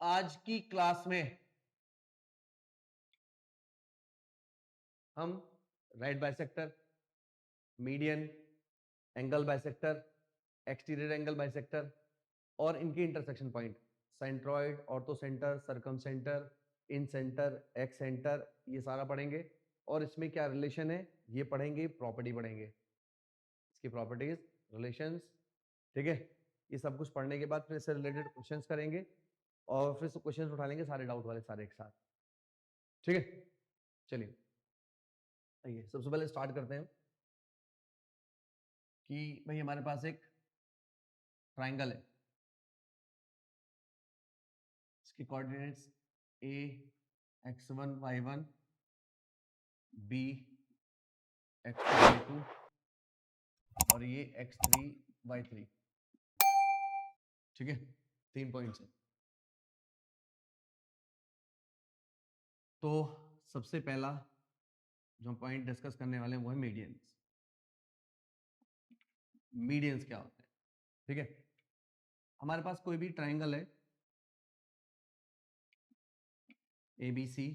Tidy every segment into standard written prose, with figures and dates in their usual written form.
आज की क्लास में हम right bisector, median, angle bisector, exterior angle bisector और इनके intersection point, centroid, orthocentre, circumcentre, incentre, excentre, ये सारा पढ़ेंगे। और इसमें क्या रिलेशन है ये पढ़ेंगे, प्रॉपर्टी पढ़ेंगे, इसकी प्रॉपर्टीज, रिलेशंस, ठीक है। ये सब कुछ पढ़ने के बाद फिर इससे रिलेटेड क्वेश्चंस करेंगे और फिर क्वेश्चंस उठा लेंगे सारे डाउट वाले सारे एक साथ, ठीक है। चलिए आइए सबसे पहले स्टार्ट करते हैं कि भाई हमारे पास एक ट्राइंगल है, इसके coordinates a x1 y1 b x2 y2 और ये x3 y3, ठीक है। 3 पॉइंट्स है। तो सबसे पहला जो पॉइंट डिस्कस करने वाले हैं वो है मीडियंस। मीडियंस क्या होते हैं, ठीक है। हमारे पास कोई भी ट्राइंगल है ABC,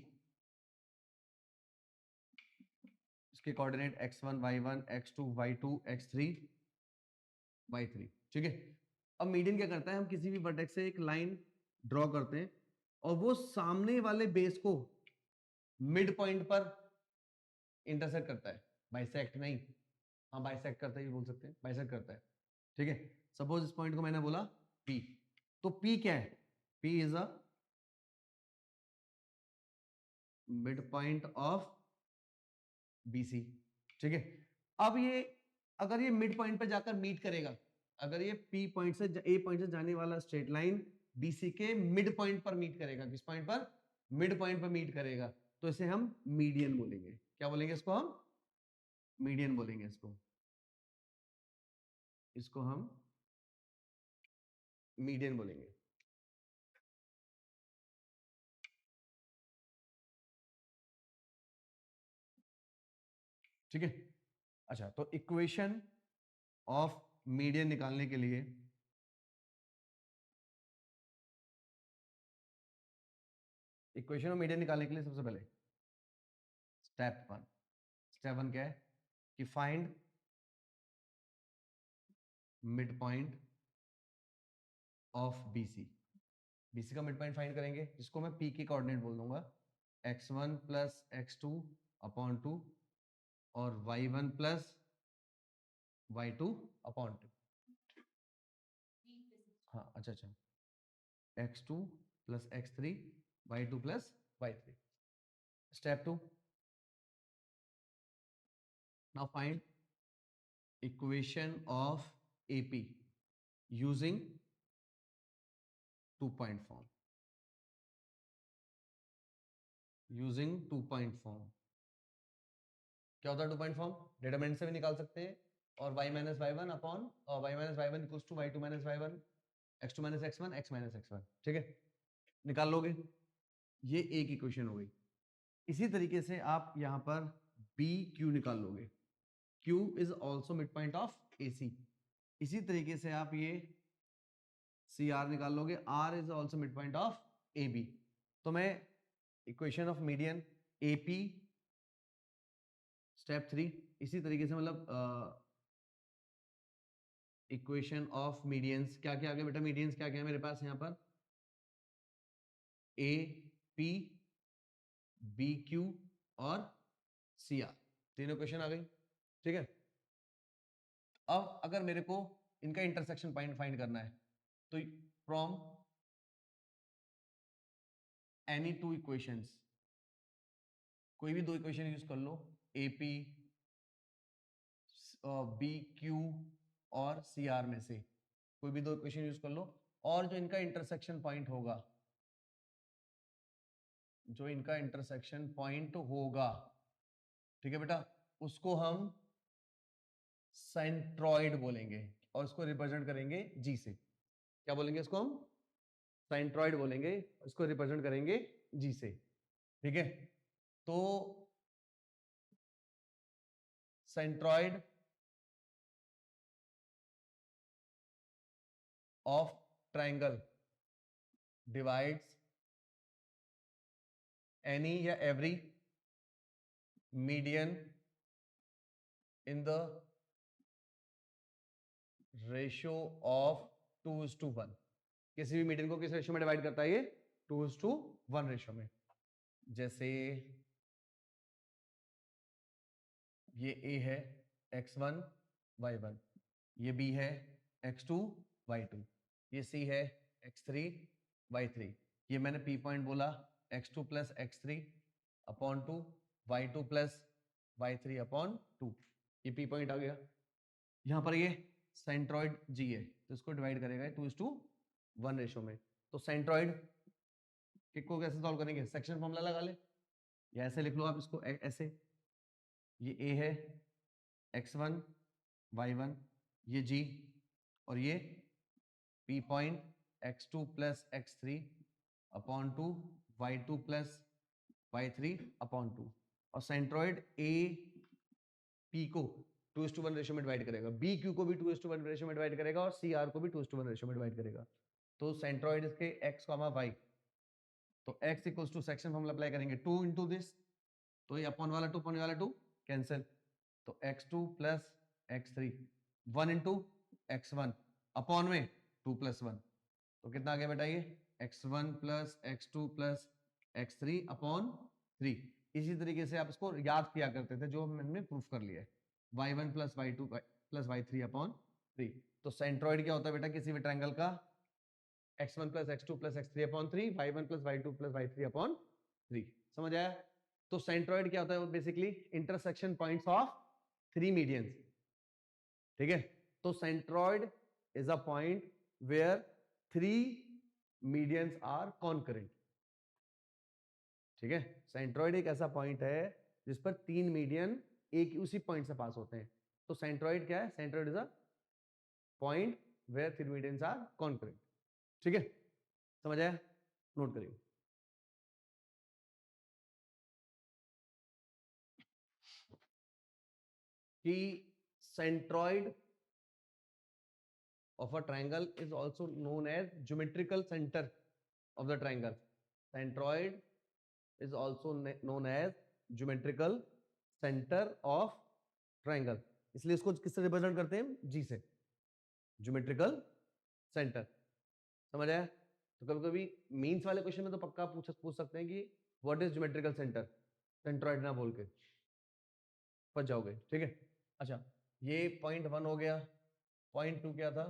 इसके coordinate x1 y1 x2 y2 x3 y3, ठीक है। अब मीडियन क्या करता है, हम किसी भी वर्टेक्स से एक लाइन ड्रॉ करते हैं और वो सामने वाले बेस को मिड पॉइंट पर इंटरसेक्ट करता है, बाइसेक्ट नहीं, हाँ बाइसेक्ट करता है, ये बोल सकते हैं बाइसेक्ट करता है, ठीक है। सपोज इस पॉइंट को मैंने बोला P, तो P क्या है, P is a mid point of BC, ठीक है। अब ये अगर ये मिड पॉइंट पे जाकर मीट करेगा, अगर ये P पॉइंट से A पॉइंट से जाने वाला स्ट्रेट लाइन BC के मिड पॉइंट पर मीट करेगा, किस पॉइंट पर, मिड पॉइंट पर मीट करेगा, तो इसे हम मीडियन बोलेंगे। क्या बोलेंगे इसको हम, मीडियन बोलेंगे इसको, इसको हम मीडियन बोलेंगे। ठीक है। अच्छा, तो इक्वेशन ऑफ मीडियन निकालने के लिए इक्वेशन ऑफ मीडियन निकालने के लिए सबसे पहले स्टेप वन क्या है कि find mid point of BC का मिड पॉइंट फाइंड करेंगे, जिसको मैं P के कोऑर्डिनेट बोल दूंगा x1 प्लस x2 अपॉन 2 और y1 प्लस y2 अपॉन 2। हाँ अच्छा अच्छा, x2 plus x3 y2 plus y3। Step 2, now find equation of AP using 2 point form, using 2 point form. क्या होता है 2 पॉइंट फॉर्म, डिटरमिनेंट से भी निकाल सकते हैं और y minus y1 upon y minus y1 equals to y2 minus y1 x2 minus x1 x minus x1, ठीक है। निकाल लोगे, ये एक इक्वेशन हो गई। इसी तरीके से आप यहां पर BQ निकाल लोगे, Q is also mid point of AC। इसी तरीके से आप ये CR निकाल लोगे, R is also mid point of AB। तो मैं equation of median AP step 3, इसी तरीके से मतलब इक्वेशन ऑफ मीडियंस क्या क्या आ गया बेटा, मीडियंस क्या क्या है मेरे पास यहाँ पर AP BQ और CR, तीनों क्वेश्चन आ गई, ठीक है। अब अगर मेरे को इनका इंटरसेक्शन पॉइंट फाइंड करना है तो फ्रॉम एनी टू इक्वेशंस, कोई भी दो इक्वेशन यूज कर लो, AP BQ और CR में से कोई भी दो इक्वेशन यूज कर लो और जो इनका इंटरसेक्शन पॉइंट होगा, जो इनका इंटरसेक्शन पॉइंट होगा, ठीक है बेटा, उसको हम सेंट्रॉइड बोलेंगे और इसको रिप्रेजेंट करेंगे G से। क्या बोलेंगे इसको हम, सेंट्रॉइड बोलेंगे, इसको रिप्रेजेंट करेंगे G से, ठीक है। तो centroid of triangle divides any या every median in the ratio of 2:1। किसी भी मीडियन को किस रेशियो में डिवाइड करता है ये? 2:1 रेशियो में। जैसे ये A है x1 y1, ये B है x2 y2, ये C है x3 y3, ये मैंने P पॉइंट बोला x2 plus x3 upon 2, y2 plus y3 upon 2, ये P पॉइंट आ गया। यहाँ पर ये सेंट्रॉइड G है तो इसको डिवाइड करेगा 2:1 रेशियो में। तो सेंट्रॉइड को कैसे सॉल्व करेंगे? सेक्शन फॉर्मूला लगा ले या ऐसे लिख लो आप इसको ऐसे, ये A है x1 y1, ये G और ये P point x2 plus x3 upon 2, y2 plus y3 upon 2, और सेंट्रॉइड A P को 2:1 रेशियो में डिवाइड करेगा, B Q को भी 2:1 रेशियो में डिवाइड करेगा और C R को भी 2:1 रेशियो में डिवाइड करेगा। तो सेंट्रॉइड इसके x, y, तो x equals to section formula apply करेंगे 2 इंटू दिस, तो ये अपॉन वाला 2 अपॉन वाला 2 कैंसिल, तो x2 plus x3 1 into x1 upon में 2 प्लस 1, तो कितना आ गया बेटा ये x1 plus x2 plus x3 upon 3। इसी तरीके से आप इसको याद किया करते थे जो हमने प्रूफ कर लिया है, y1 plus y2 plus y3 upon 3। तो सेंट्रॉइड क्या होता है बेटा? किसी भी ट्रायंगल का x1 plus x2 plus x3 upon 3, y1 plus y2 plus y3 upon 3। समझ आया? तो सेंट्रॉइड क्या होता है? वो basically intersection points of 3 medians. ठीक है, तो centroid is a point where 3 medians are concurrent. ठीक है, सेंट्रॉइड एक ऐसा पॉइंट है जिस पर 3 मीडियन एक उसी पॉइंट से पास होते हैं। तो सेंट्रॉइड क्या है? Centroid is a point where 3 medians are concurrent. ठीक है, समझ आया? नोट करिए। कि centroid of a triangle is also known as geometrical center of the triangle. Centroid is also known as geometrical center of triangle. इसलिए इसको किससे represent करते हैं? G से, geometrical center। समझ आया? तो कभी कभी मीन्स वाले क्वेश्चन में तो पक्का पूछ सकते हैं कि what is geometrical centre, centroid ना बोल के फंस जाओगे। ठीक है, अच्छा ये पॉइंट 1 हो गया। पॉइंट 2 क्या था?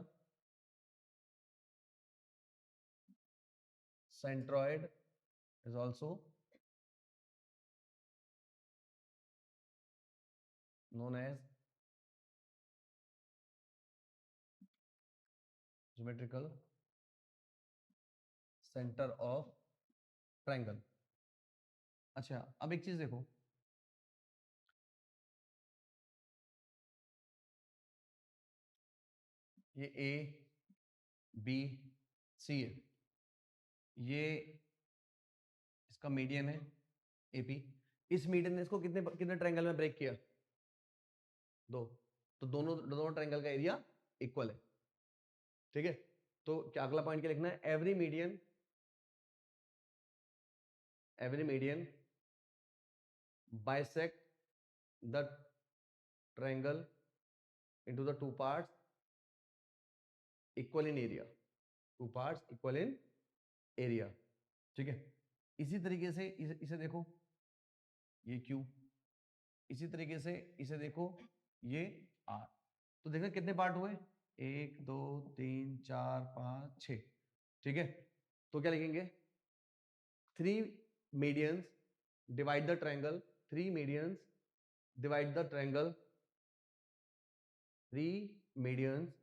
centroid is also known as geometrical center of triangle। अच्छा अब एक चीज देखो, ये A B C है, ये इसका मीडियन है AP। इस मीडियन ने इसको कितने कितने ट्रायंगल में ब्रेक किया? 2। तो दोनों दोनों ट्रायंगल का एरिया इक्वल है। ठीक है, तो क्या अगला पॉइंट क्या लिखना है? Every median bisect the triangle into the two parts equal in area, two parts equal in area। ठीक है, इसी तरीके से इसे देखो, ये Q, इसी तरीके से इसे देखो, ये R। तो देखना कितने पार्ट हुए? 1 2 3 4 5 6। ठीक है, तो क्या लिखेंगे? 3 medians divide the triangle, 3 medians divide the triangle, 3 medians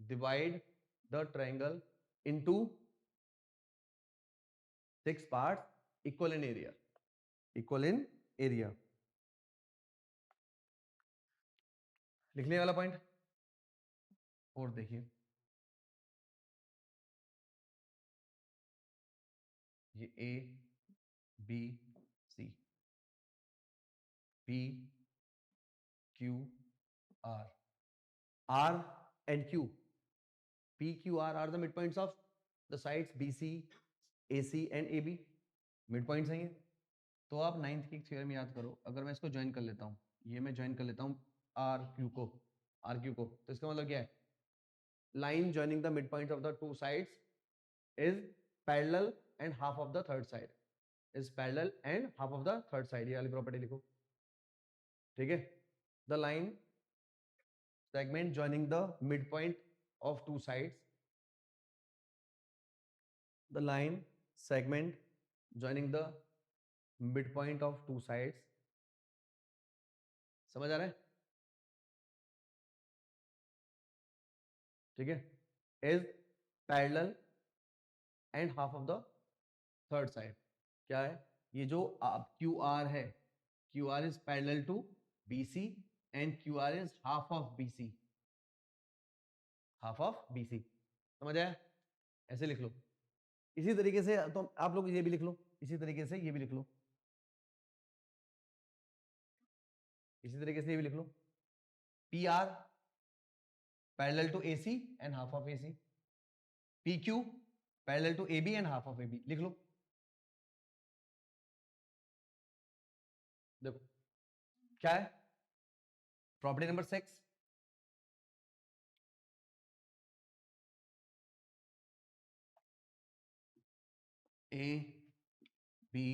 divide the triangle into 6 parts equal in area, equal in area। लिखने वाला पॉइंट और देखिए, ये A B C P Q R, R and Q, P Q R are the midpoints of the sides BC AC and AB। midpoints हैं ये। तो आप 9th की थ्योरम याद करो, अगर मैं इसको ज्वाइन कर लेता हूँ, ये मैं ज्वाइन कर लेता हूँ आर क्यू को, तो इसका मतलब क्या है, line joining the mid point of the two sides is parallel and half of the third side, is parallel and half of the third side, ये वाली प्रॉपर्टी लिखो, ठीक है। The line segment joining the mid point of two sides, the line segment joining the midpoint of two sides, समझ आ रहा है, ठीक है, is parallel and half of the third side, क्या है ये जो क्यू आर है, Q R is parallel to B C and Q R is half of B C, half of B C, समझ आया, ऐसे लिख लो। इसी तरीके से तो आप लोग ये भी लिख लो, इसी तरीके से ये भी लिख लो, इसी तरीके से ये भी लिख लो, P R parallel to A C and half of A C, P Q parallel to A B and half of A B, लिख लो। देखो क्या है property number 6, A B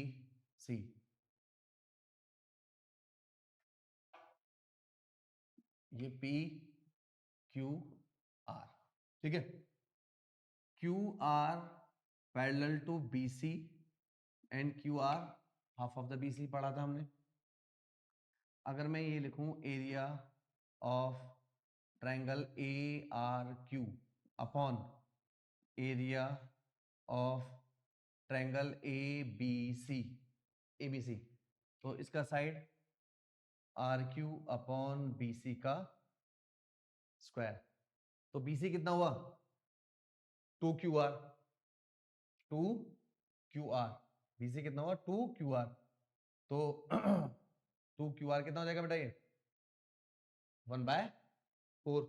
C, ये पी क्यू आर, ठीक है, Q R parallel to B C and Q R half of the B C, पढ़ा था हमने। अगर मैं ये लिखूं area of triangle A are Q upon area of triangle A B C, तो इसका side R Q upon B C का स्क्वायर, तो बी सी कितना हुआ 2QR, 2QR, बी सी कितना हुआ 2QR, तो 2QR कितना हो जाएगा बेटा ये 1/4,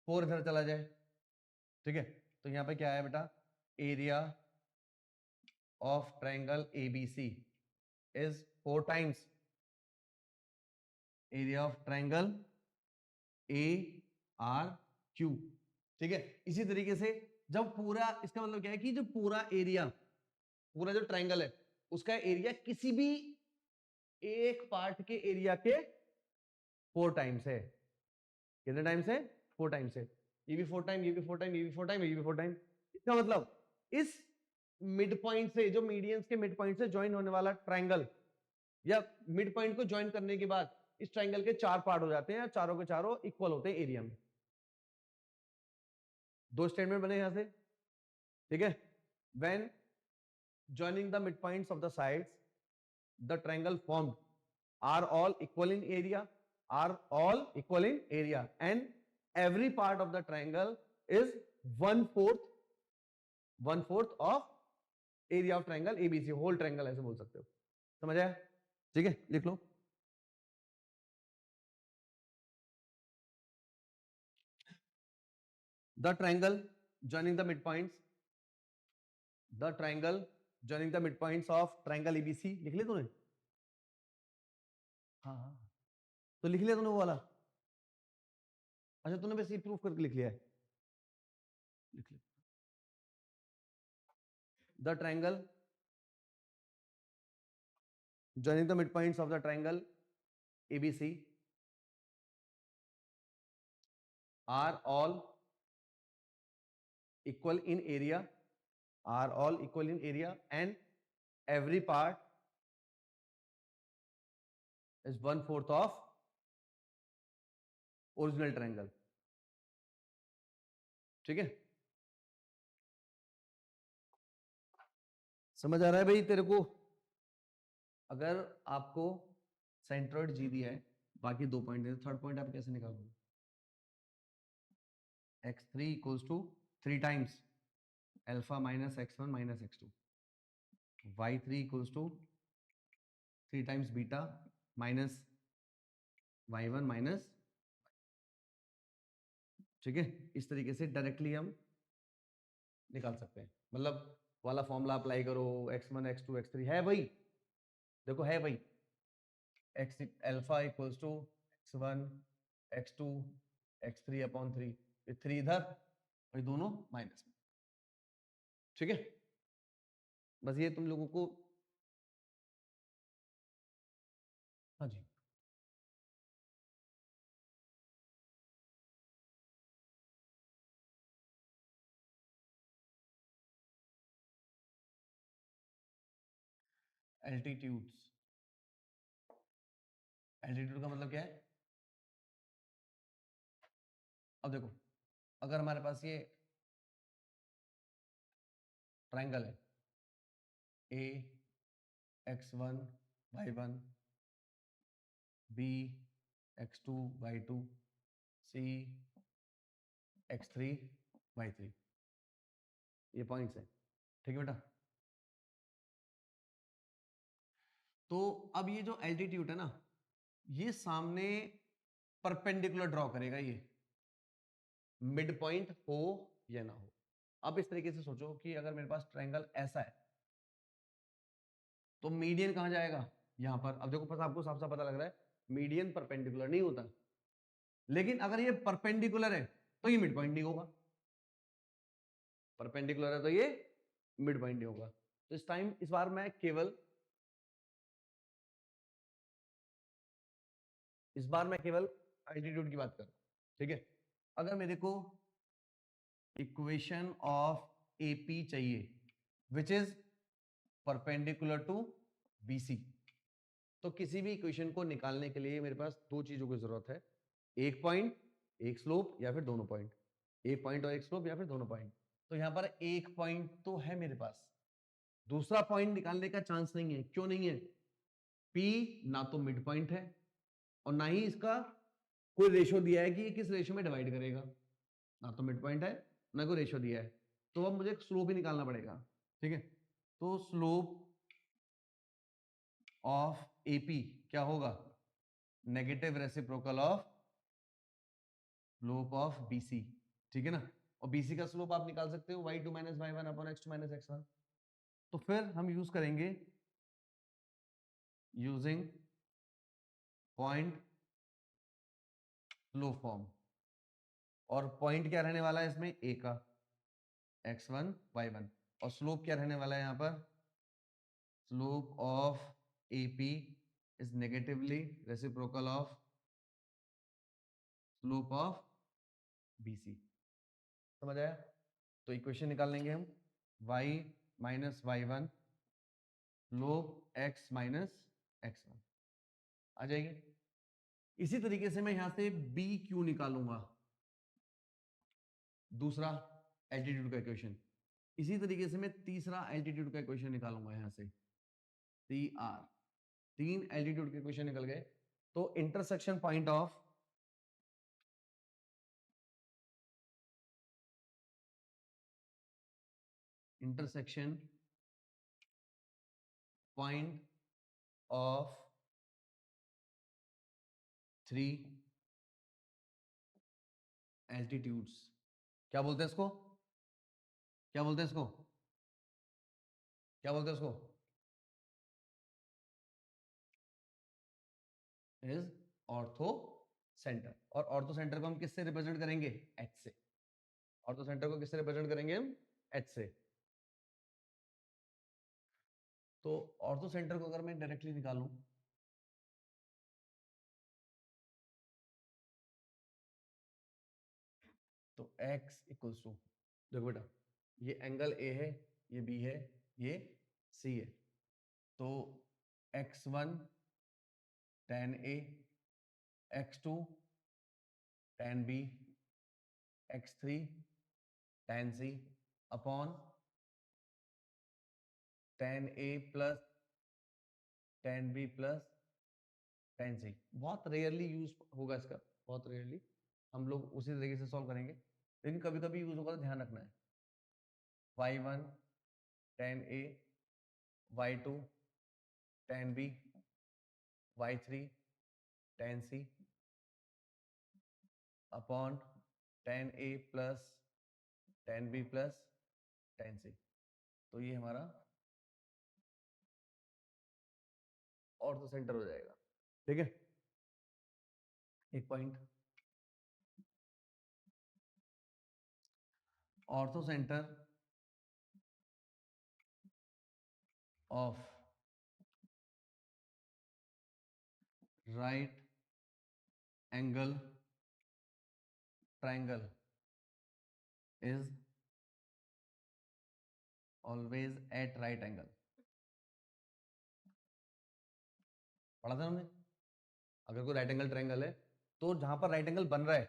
4 इधर चला जाए, ठीक है, तो यहाँ पे क्या है बेटा area of triangle ABC is 4 times area of triangle ARQ, ठीक है। इसी तरीके से जब पूरा, इसका मतलब क्या है कि जो पूरा एरिया, पूरा जो ट्रायंगल है उसका एरिया किसी भी एक पार्ट के एरिया के 4 टाइम्स है, कितने टाइम्स है 4 टाइम्स है, ये भी 4 टाइम, ये भी 4 टाइम, ये भी 4 टाइम, ये भी 4 टाइम, इसका मतलब इस मिड पॉइंट से, जो मीडियंस के मिड पॉइंट से ज्वाइन होने वाला ट्रायंगल, या मिड पॉइंट को ज्वाइन करने के बाद इस ट्रायंगल के 4 पार्ट हो जाते हैं, चारों के चारों इक्वल होते हैं एरिया में। 2 स्टेटमेंट बने यहां से, ठीक है, when joining the midpoints of the sides, the triangle formed are all equal in area, and every part of the triangle is 1/4 of area of triangle ABC, whole triangle ऐसे बोल सकते हो, समझ आया, ठीक है, लिख लो। The triangle joining the midpoints, the triangle joining the midpoints of triangle ABC, लिख लिया तूने? हाँ हाँ, तो लिख लिया तूने वो वाला? अच्छा, तूने बस ये प्रूफ करके लिख लिया है, लिख लिया। The triangle joining the midpoints of the triangle ABC are all equal in area, and every part is 1/4 of original triangle, ठीक है, समझ आ रहा है भाई तेरे को? अगर आपको सेंट्रोइड जी दिया है, बाकी 2 पॉइंट है, थर्ड पॉइंट आप कैसे निकालोगे? x3 equals to 3 times alpha minus x1 minus x2, y3 equals to 3 times beta minus y1 minus, ठीक है, इस तरीके से डायरेक्टली हम निकाल सकते हैं, मतलब वाला फॉर्मूला अप्लाई करो, x1 x2 x3 है भाई, देखो है भाई, X alpha equals to x1 x2 x3 upon 3, ये 3 इधर और ये दोनों माइनस में, ठीक है। बस ये तुम लोगों को, हाँ जी, एल्टीट्यूड्स, एल्टीट्यूड का मतलब क्या है? अब देखो, अगर हमारे पास ये ट्रायंगल है ए x1 y1 b x2 y2 c x3 y3, ये पॉइंट्स है, ठीक है बेटा। तो अब ये जो एल्टीट्यूड है ना, ये सामने परपेंडिकुलर ड्रॉ करेगा, ये मिड पॉइंट हो या ना हो। अब इस तरीके से सोचो कि अगर मेरे पास ट्रायंगल ऐसा है तो मीडियन कहां जाएगा? यहां पर। अब देखो, बस आपको साफ साफ पता लग रहा है मीडियन परपेंडिकुलर नहीं होता, लेकिन अगर ये परपेंडिकुलर है तो ये मिड पॉइंट नहीं होगा, परपेंडिकुलर है तो ये मिड पॉइंट नहीं होगा। तो इस बार मैं केवल एल्टीट्यूड की बात कर रहा हूं, ठीक है। अगर मेरे को इक्वेशन ऑफ एपी चाहिए which is perpendicular to BC, तो किसी भी इक्वेशन को निकालने के लिए मेरे पास दो चीजों की जरूरत है, एक पॉइंट एक स्लोप, या फिर दोनों पॉइंट, एक पॉइंट और एक स्लोप, या फिर दोनों पॉइंट। तो यहां पर एक पॉइंट तो है मेरे पास, दूसरा पॉइंट निकालने का चांस नहीं है। क्यों नहीं है? पी ना तो मिड पॉइंट है और ना ही इसका कोई रेशो दिया है कि ये किस रेशो में डिवाइड करेगा, ना तो मिड पॉइंट है ना कोई रेशो दिया है। तो अब मुझे स्लोप ही निकालना पड़ेगा, ठीक है। तो स्लोप ऑफ एपी क्या होगा? Negative reciprocal of slope of BC, ठीक है ना। और बीसी का स्लोप आप निकाल सकते हो y2 minus y1 upon x2 minus x1। तो फिर हम यूज करेंगे यूजिंग पॉइंट स्लोप फॉर्म, और पॉइंट क्या रहने वाला है इसमें? a का x1 y1, और स्लोप क्या रहने वाला है यहाँ पर? Slope of AP is negatively reciprocal of slope of BC। समझ आया? तो इक्वेशन निकाल लेंगे हम, y minus y1 slope x minus x1 आ जाएगी। इसी तरीके से मैं यहां से BQ निकालूंगा, दूसरा एल्टीट्यूड का इक्वेशन। इसी तरीके से मैं तीसरा एल्टीट्यूड का इक्वेशन निकालूंगा यहां से, CR। तीन एल्टीट्यूड के इक्वेशन निकल गए। तो intersection point of three altitudes, क्या बोलते हैं इसको? क्या बोलते हैं इसको? क्या बोलते हैं इसको? Is ortho centre. और ऑर्थो सेंटर को हम किससे रिप्रेजेंट करेंगे? एच से। ऑर्थो सेंटर को किससे रिप्रेजेंट करेंगे हम? एच से। तो ऑर्थो सेंटर को अगर मैं डायरेक्टली निकालूं, तो x इक्वल्स टू, देखो बेटा, ये एंगल A है, ये B है, ये C है। तो x1 tan A, x2 tan B, x3 tan C upon tan A plus tan B plus tan C। बहुत रेयरली यूज होगा इसका, बहुत रेयरली हम लोग उसी तरीके से सॉल्व करेंगे, लेकिन कभी कभी यूज होगा तो ध्यान रखना है। y1 tan A, y2 tan B, y3 tan C upon tan A plus tan B plus tan C। तो ये हमारा ऑर्थो सेंटर हो जाएगा। ठीक है, एक point, ortho centre of right angle triangle is always at right angle. पढ़ा था हमने, अगर कोई राइट एंगल ट्राइंगल है तो जहां पर राइट एंगल बन रहा है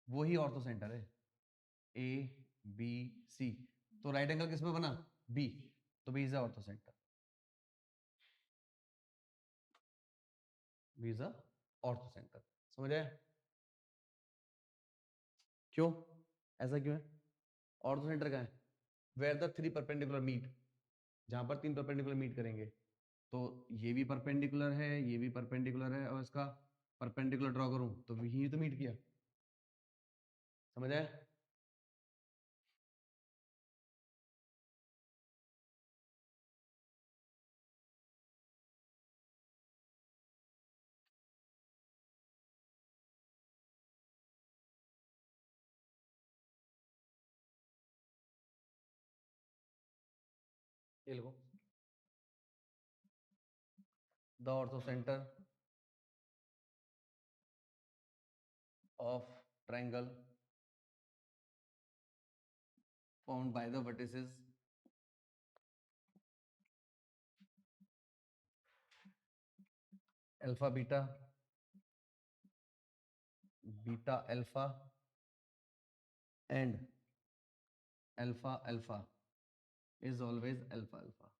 वो ही ऑर्थो सेंटर है। ए बी सी, तो राइट एंगल किस में बना? बी, तो B is orthocentre, B is orthocentre. समझ आया क्यों, ऐसा क्यों है? ऑर्थो सेंटर कहाँ है? Where the three perpendicular meet, जहां पर तीन परपेंडिकुलर मीट करेंगे, तो ये भी परपेंडिकुलर है, ये भी परपेंडिकुलर है, और इसका परपेंडिकुलर ड्रॉ करूं तो यही तो मीट किया। समझ आया? ये लिखो, the ortho centre of triangle formed by the vertices alpha beta, beta alpha and alpha alpha is always alpha alpha।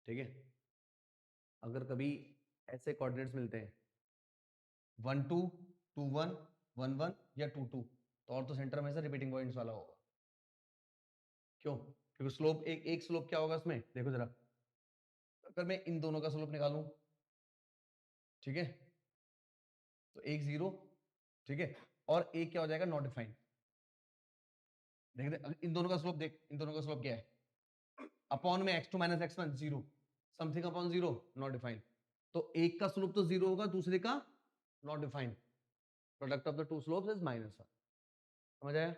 ठीक है, अगर कभी ऐसे कोऑर्डिनेट्स मिलते हैं 1 2 2 1 1 1 या 2 2, तो ऑर्थो सेंटर में से रिपीटिंग पॉइंट्स वाला होगा। क्यों? क्योंकि स्लोप एक स्लोप क्या होगा इसमें, देखो जरा, अगर मैं इन दोनों का स्लोप निकालूं, ठीक है, तो एक 0, ठीक है, और एक क्या हो जाएगा, नॉट डिफाइंड। देख इन दोनों का स्लोप, देख इन दोनों का स्लोप क्या है, अपॉन में x2 minus x1 0, something upon 0, not defined. तो एक का स्लोप तो 0 होगा, दूसरे का not defined, product of the two slopes is -1। समझ आया?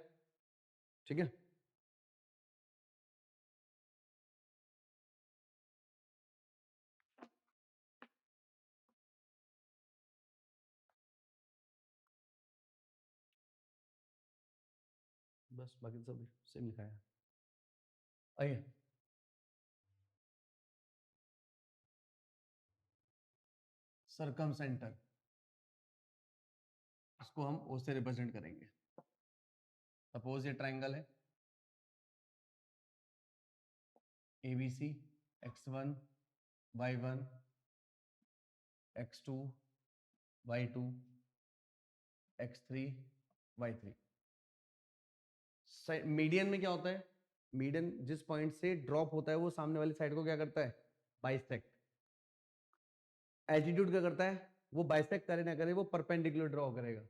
ठीक है, बस बाकी सब सेम लिखा है। आइए, सरकम सेंटर, इसको हम ओ से रिप्रेजेंट करेंगे। सपोज ये ट्राइंगल है ABC, x1 y1 x2 y2 x3 y3। Median में क्या होता है, मीडियन जिस पॉइंट से ड्रॉप होता है वो सामने वाली साइड को क्या करता है, बाइसेक्ट। एल्टीट्यूड क्या करता है, वो बाइसेक्ट करे ना करे वो परपेंडिकुलर ड्रॉ करेगा।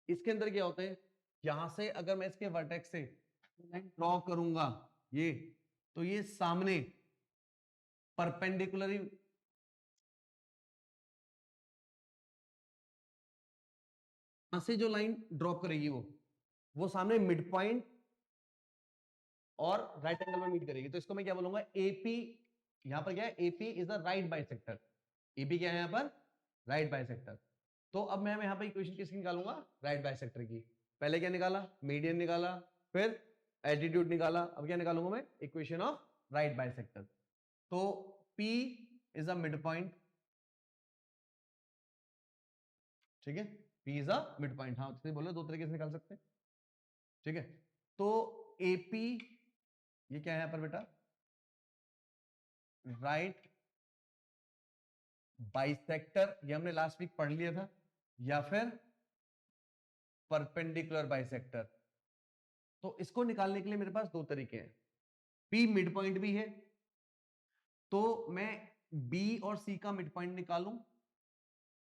इसके अंदर क्या होता है, यहां से अगर मैं इसके वर्टेक्स से ड्रॉ करूंगा ये, तो ये सामने परपेंडिकुलर से जो लाइन ड्रॉप करेगी वो सामने मिड पॉइंट और राइट एंगल में मीट करेगी। तो इसको मैं क्या बोलूंगा, एपी, यहां पर क्या है, AP is the right bisector. AP क्या है यहां पर, राइट बाइसेक्टर। तो अब मैं यहां पर इक्वेशन किसकी निकालूंगा, राइट बाइसेक्टर की। पहले क्या निकाला, मीडियन निकाला, फिर एल्टीट्यूड निकाला, अब क्या निकालूंगा मैं, इक्वेशन ऑफ राइट बाइसेक्टर। तो P is a mid point, ठीक है, P is a mid point. हाँ तो बोलो, दो तरीके से निकाल सकते हैं, ठीक है। तो AP ये क्या है यहां पर बेटा, राइट बाइसेक्टर, ये हमने लास्ट वीक पढ़ लिया था, या फिर परपेंडिकुलर बाइसेक्टर। तो इसको निकालने के लिए मेरे पास दो तरीके हैं। P मिड पॉइंट भी है, तो मैं B और C का मिड पॉइंट निकालूं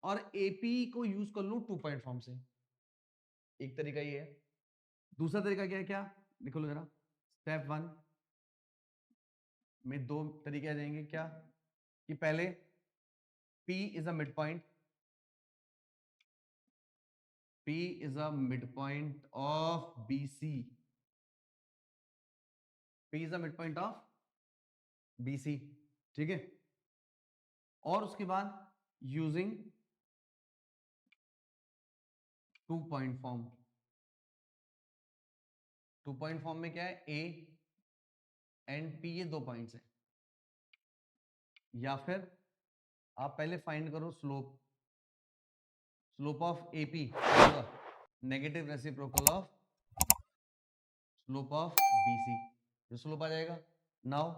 और AP को यूज कर लूं 2 पॉइंट फॉर्म से। एक तरीका ये है। दूसरा तरीका क्या है, क्या लिखो लो जरा, स्टेप 1, में दो तरीके आ जाएंगे, क्या कि पहले P is a mid point, P is a mid point of BC, P is a mid point of BC, ठीक है। और उसके बाद using two point form, two point form में क्या है, A एंड P ये दो पॉइंट्स हैं। या फिर आप पहले फाइंड करो स्लोप, स्लोप ऑफ AP होगा negative reciprocal of slope of BC, जो स्लोप आ जाएगा। नाउ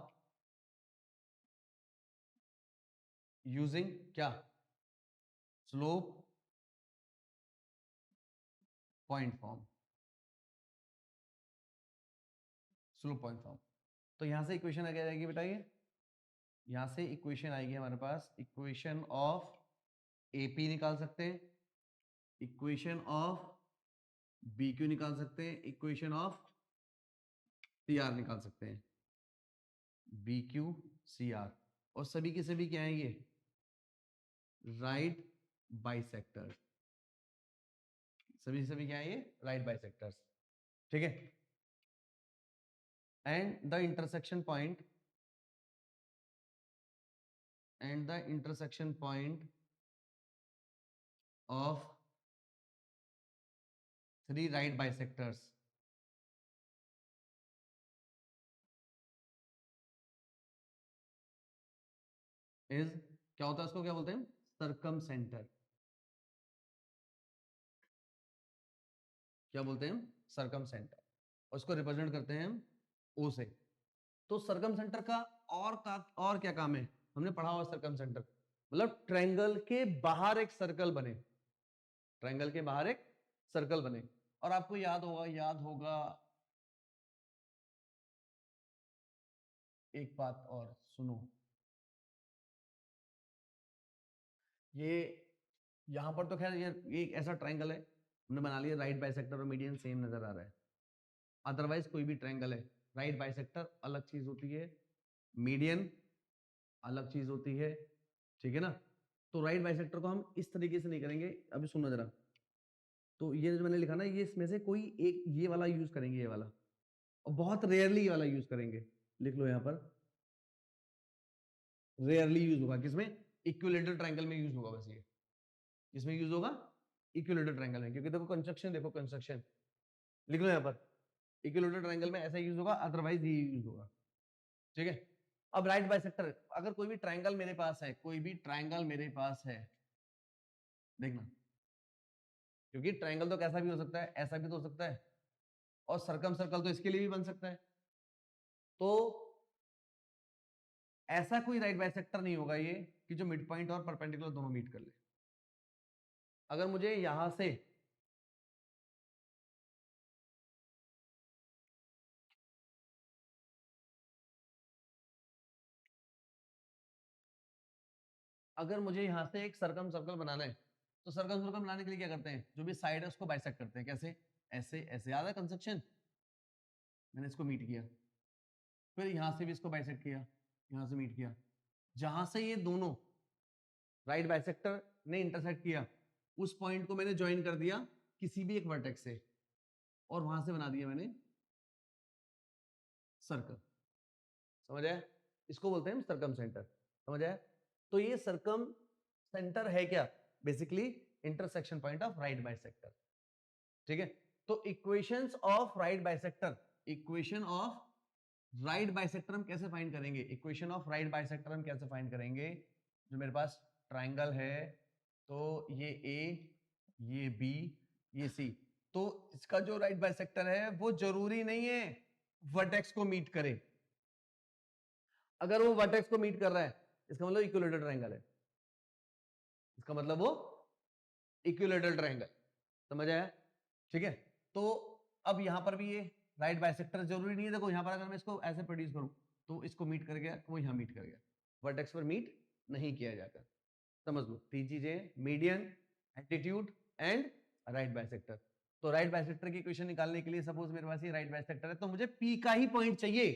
यूजिंग क्या, slope point form, slope point form. तो यहां से इक्वेशन आ जाएगी बेटा, ये यहां से इक्वेशन आएगी हमारे पास, इक्वेशन ऑफ AP निकाल सकते हैं, इक्वेशन ऑफ BQ निकाल सकते हैं, इक्वेशन ऑफ CR निकाल सकते हैं, BQ CR। और सभी के सभी क्या है ये, राइट बाइसेक्टर्स, सभी सभी क्या है ये, राइट बाइसेक्टर्स, ठीक है। And the intersection point, and the intersection point of three right bisectors is, क्या होता है उसको क्या बोलते हैं, सर्कमसेंटर, क्या बोलते हैं, सर्कमसेंटर। और उसको रिप्रेजेंट करते हैं हम O से। तो सर्कमसेंटर का और क्या काम है, हमने पढ़ा हुआ सर्कमसेंटर मतलब ट्रायंगल के बाहर एक सर्कल बने, ट्रायंगल के बाहर एक सर्कल बने। और आपको याद होगा एक बात और सुनो, ये यहां पर तो खैर ये एक ऐसा ट्रायंगल है हमने बना लिया, राइट बाइसेक्टर और मीडियन सेम नजर आ रहा है। अदरवाइज कोई भी ट्रायंगल है, राइट बाइसेक्टर अलग चीज होती है, मीडियन अलग चीज होती है, ठीक है ना। तो राइट बाइसेक्टर को हम इस तरीके से नहीं करेंगे, अभी सुनो जरा। तो ये जो मैंने लिखा ना, ये इसमें से कोई एक ये वाला यूज करेंगे, ये वाला, और बहुत रेयरली ये वाला यूज करेंगे। लिख लो यहाँ पर, रेयरली यूज होगा किसमें, इक्विलेटरल ट्रायंगल में यूज होगा बस ये, इसमें यूज होगा इक्विलेटरल ट्रायंगल में, क्योंकि देखो कंस्ट्रक्शन, देखो कंस्ट्रक्शन, लिख लो यहाँ पर, इक्विलेटरल ट्रायंगल में ऐसा यूज होगा, अदरवाइज ये यूज होगा, ठीक है। अब राइट बाइसेक्टर, अगर कोई भी ट्रायंगल मेरे पास है, कोई भी ट्रायंगल मेरे पास है, देखना, क्योंकि ट्रायंगल तो कैसा भी हो सकता है, ऐसा भी तो हो सकता है, और सर्कम सर्कल तो इसके लिए भी बन सकता है। तो ऐसा कोई राइट बाइसेक्टर नहीं होगा ये कि जो मिड पॉइंट और परपेंडिकुलर दोनों मीट कर ले। अगर मुझे यहां से अगर मुझे यहां से एक सर्कम सर्कल बनाना है, तो सर्कम सर्कल बनाने के लिए क्या करते हैं, जो भी साइड है उसको बाइसेक्ट करते हैं, कैसे, ऐसे ऐसे, याद है कंस्ट्रक्शन, मैंने इसको मीट किया, फिर यहां से भी इसको बाइसेक्ट किया, यहां से मीट किया, जहां से ये दोनों राइट बाइसेक्टर ने इंटरसेक्ट किया, उस पॉइंट को मैंने ज्वाइन कर दिया किसी भी एक वर्टेक्स से, और वहां से बना दिया मैंने सर्कल, समझ आया, इसको बोलते हैं सर्कम सेंटर, समझ आया। तो ये सर्कम सेंटर है क्या, basically intersection point of right bisector, ठीक है। तो equations of right bisector, equation of right bisector हम कैसे फाइंड करेंगे, इक्वेशन ऑफ राइट बाइसेक्टर हम कैसे फाइंड करेंगे, जो मेरे पास ट्राइंगल है, तो ये A, ये B, ये C, तो इसका जो राइट बाइसेक्टर है वो जरूरी नहीं है वर्टेक्स को मीट करे। अगर वो वर्टेक्स को मीट कर रहा है, इसका मतलब इक्विलेटरल ट्रायंगल है, इसका मतलब वो इक्विलेटरल ट्रायंगल, समझ आया, ठीक है। तो अब यहां पर भी ये राइट बाइसेक्टर जरूरी नहीं है, देखो यहां पर अगर मैं इसको ऐसे प्रोड्यूस करूं, तो इसको मीट कर गया, वो यहां मीट कर गया, वर्टेक्स पर मीट नहीं किया जाता, समझ लो तीन चीजें, median, altitude and right bisector. तो राइट बाइसेक्टर की इक्वेशन निकालने के लिए सपोज मेरे पास ये राइट बाइसेक्टर है, तो मुझे P का ही पॉइंट चाहिए,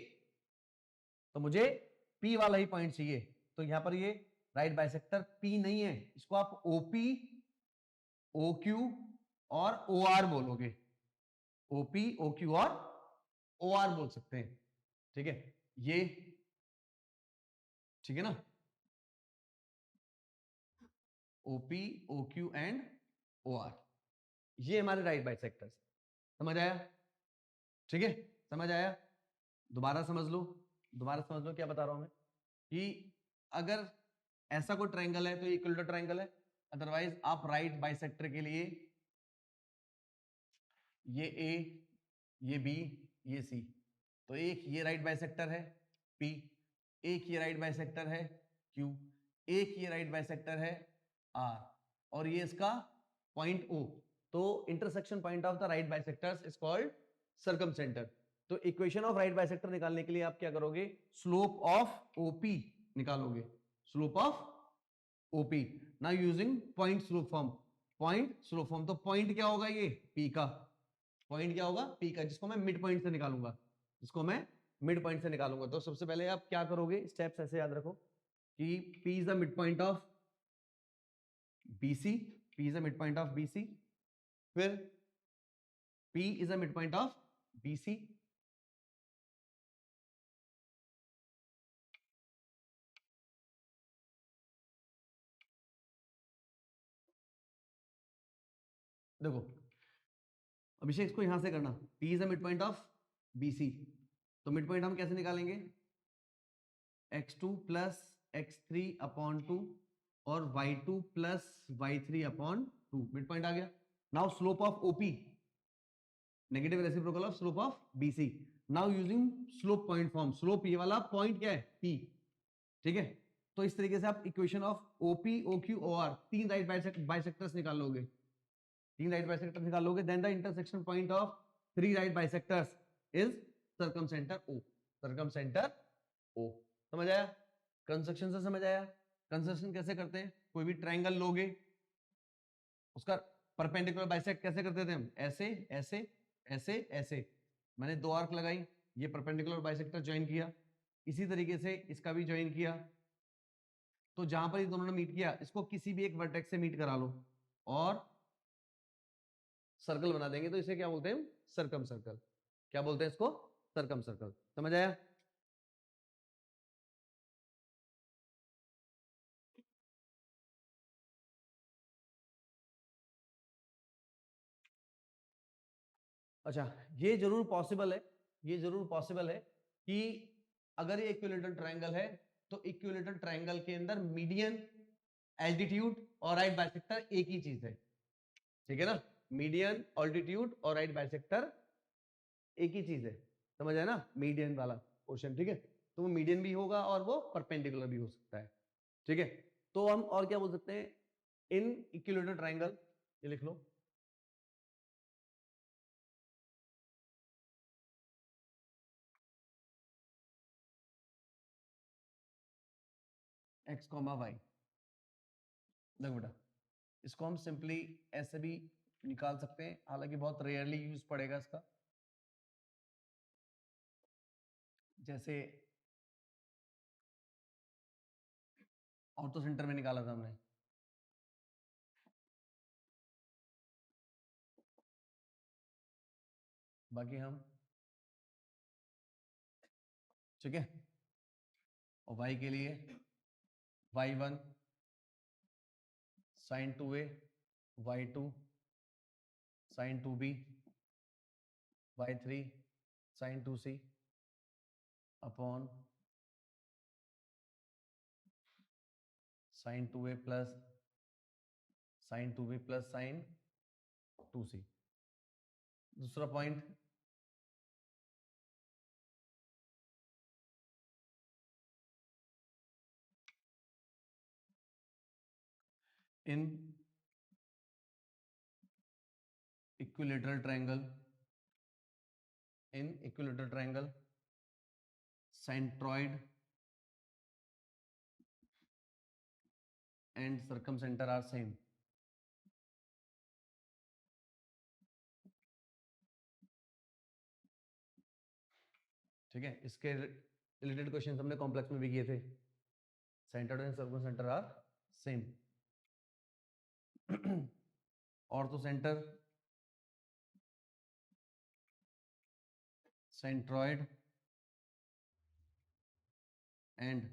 तो मुझे P वाला ही पॉइंट चाहिए, तो यहां पर ये राइट बाइसेक्टर P नहीं है, इसको आप OP, OQ और OR बोलोगे, OP, OQ और OR बोल सकते हैं, ठीक है, ये ठीक है ना, OP, OQ एंड OR, ये हमारे राइट बाइसेक्टर्स, समझ आया, ठीक है, समझ आया, दोबारा समझ लो, दोबारा समझ लो क्या बता रहा हूं मैं, कि अगर ऐसा कोई ट्रायंगल है तो ये इक्विलेटरल ट्रायंगल है, अदरवाइज आप राइट बाइसेक्टर के लिए ये A, ये B, ये C, तो एक ये राइट बाइसेक्टर है P, एक ये राइट बाइसेक्टर है Q, एक ये राइट बाइसेक्टर है R, और ये इसका पॉइंट O, तो intersection point of the right bisectors is called circumcentre. तो इक्वेशन ऑफ राइट बाइसेक्टर निकालने के लिए आप क्या करोगे, स्लोप ऑफ OP निकालोगे, slope of OP, now using point slope form, point slope form, तो पॉइंट क्या होगा, ये P का पॉइंट क्या होगा, P का, जिसको मैं मिड पॉइंट से निकालूंगा, जिसको मैं मिड पॉइंट से निकालूंगा। तो सबसे पहले आप क्या करोगे, स्टेप्स ऐसे याद रखो कि P is the mid point of BC, P is the mid point of BC, फिर P is the mid point of BC, देखो अभिषेक इसको यहां से करना, P is the mid point of BC, तो मिड पॉइंट हम कैसे निकालेंगे, x2 प्लस x3 अपॉन 2 और y2 plus y3 upon 2, mid point आ गया। Now slope of OP, negative reciprocal of slope of BC, now using slope point form, slope ये वाला, point क्या है P, ठीक है, तो इस तरीके से आप equation of OP, OQ, OR, तीन राइट बाइसेक्टर्स निकाल लोगे, तीन राइट बाइसेक्टर्स निकाल लोगे, then the intersection point of three right bisectors is circumcentre O, circumcentre O, समझ आया, कंस्ट्रक्शन से समझ आया, कंस्ट्रक्शन कैसे करते हैं, कोई भी ट्रायंगल लोगे, उसका परपेंडिकुलर बाइसेक्ट कैसे करते थे हम, ऐसे ऐसे ऐसे ऐसे, मैंने दो आर्क लगाई, ये परपेंडिकुलर बाइसेक्टर ज्वाइन किया, इसी तरीके से इसका भी ज्वाइन किया, तो जहां पर ये दोनों ने मीट किया, इसको किसी भी एक वर्टेक्स से मीट करा लो और सर्कल बना देंगे, तो इसे क्या बोलते हैं, सर्कम सर्कल, क्या बोलते हैं इसको, सर्कम सर्कल, समझ आया। अच्छा, ये जरूर पॉसिबल है, ये जरूर पॉसिबल है कि अगर ये इक्विलेटरल ट्रायंगल है तो इक्विलेटरल ट्रायंगल के अंदर मीडियन, एल्टीट्यूड और राइट बाइसेक्टर एक ही चीज है, ठीक है ना, मीडियन, ऑल्टीट्यूड और राइट बाइसेक्टर एक ही चीज है, समझ आया ना, मीडियन वाला पोर्शन, ठीक है, तो वो मीडियन भी होगा और वो परपेंडिकुलर भी हो सकता है, ठीक है, तो हम और क्या बोल सकते हैं, इन इक्विलेटरल ट्रायंगल, ये लिख लो, x, y, देखो बेटा, इसको हम सिंपली ऐसे भी निकाल सकते हैं, हालांकि बहुत रेयरली यूज पड़ेगा इसका, जैसे ऑर्थो सेंटर में निकाला था हमने, बाकी हम, ठीक है, और y के लिए y1 sin 2a, y2 sin 2b, y3 sin 2c upon sin 2a plus sin 2b plus sin 2c। दूसरा point, in equilateral triangle, in equilateral triangle centroid and circumcentre are same, ठीक है, इसके related question हमने complex में भी किए थे. Centred and circumcentre are same. Orthocentre, centroid and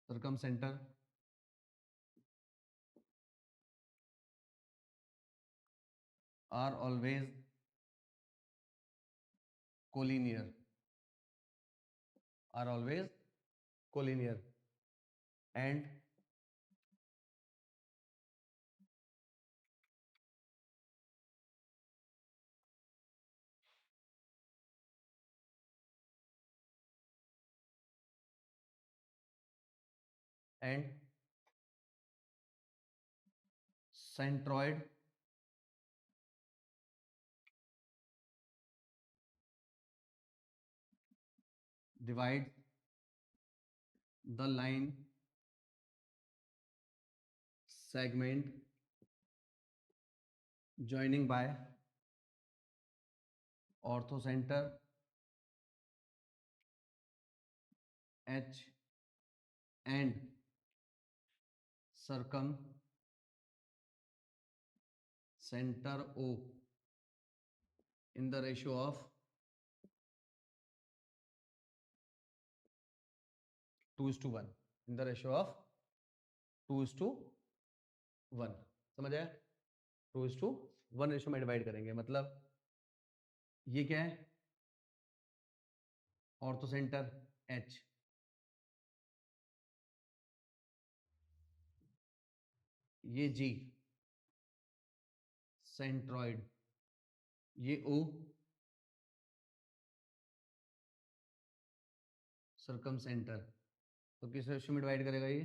circumcentre are always collinear, are always collinear and and centroid divides the line segment joining by orthocenter H and circumcenter O in the ratio of 2:1, in the ratio of 2:1. समझ आया? 2:1 ratio में divide करेंगे. मतलब ये क्या है? ऑर्थोसेंटर H, ये G centroid, ये O सर्कम सेंटर. तो किस रेशियो में डिवाइड करेगा? ये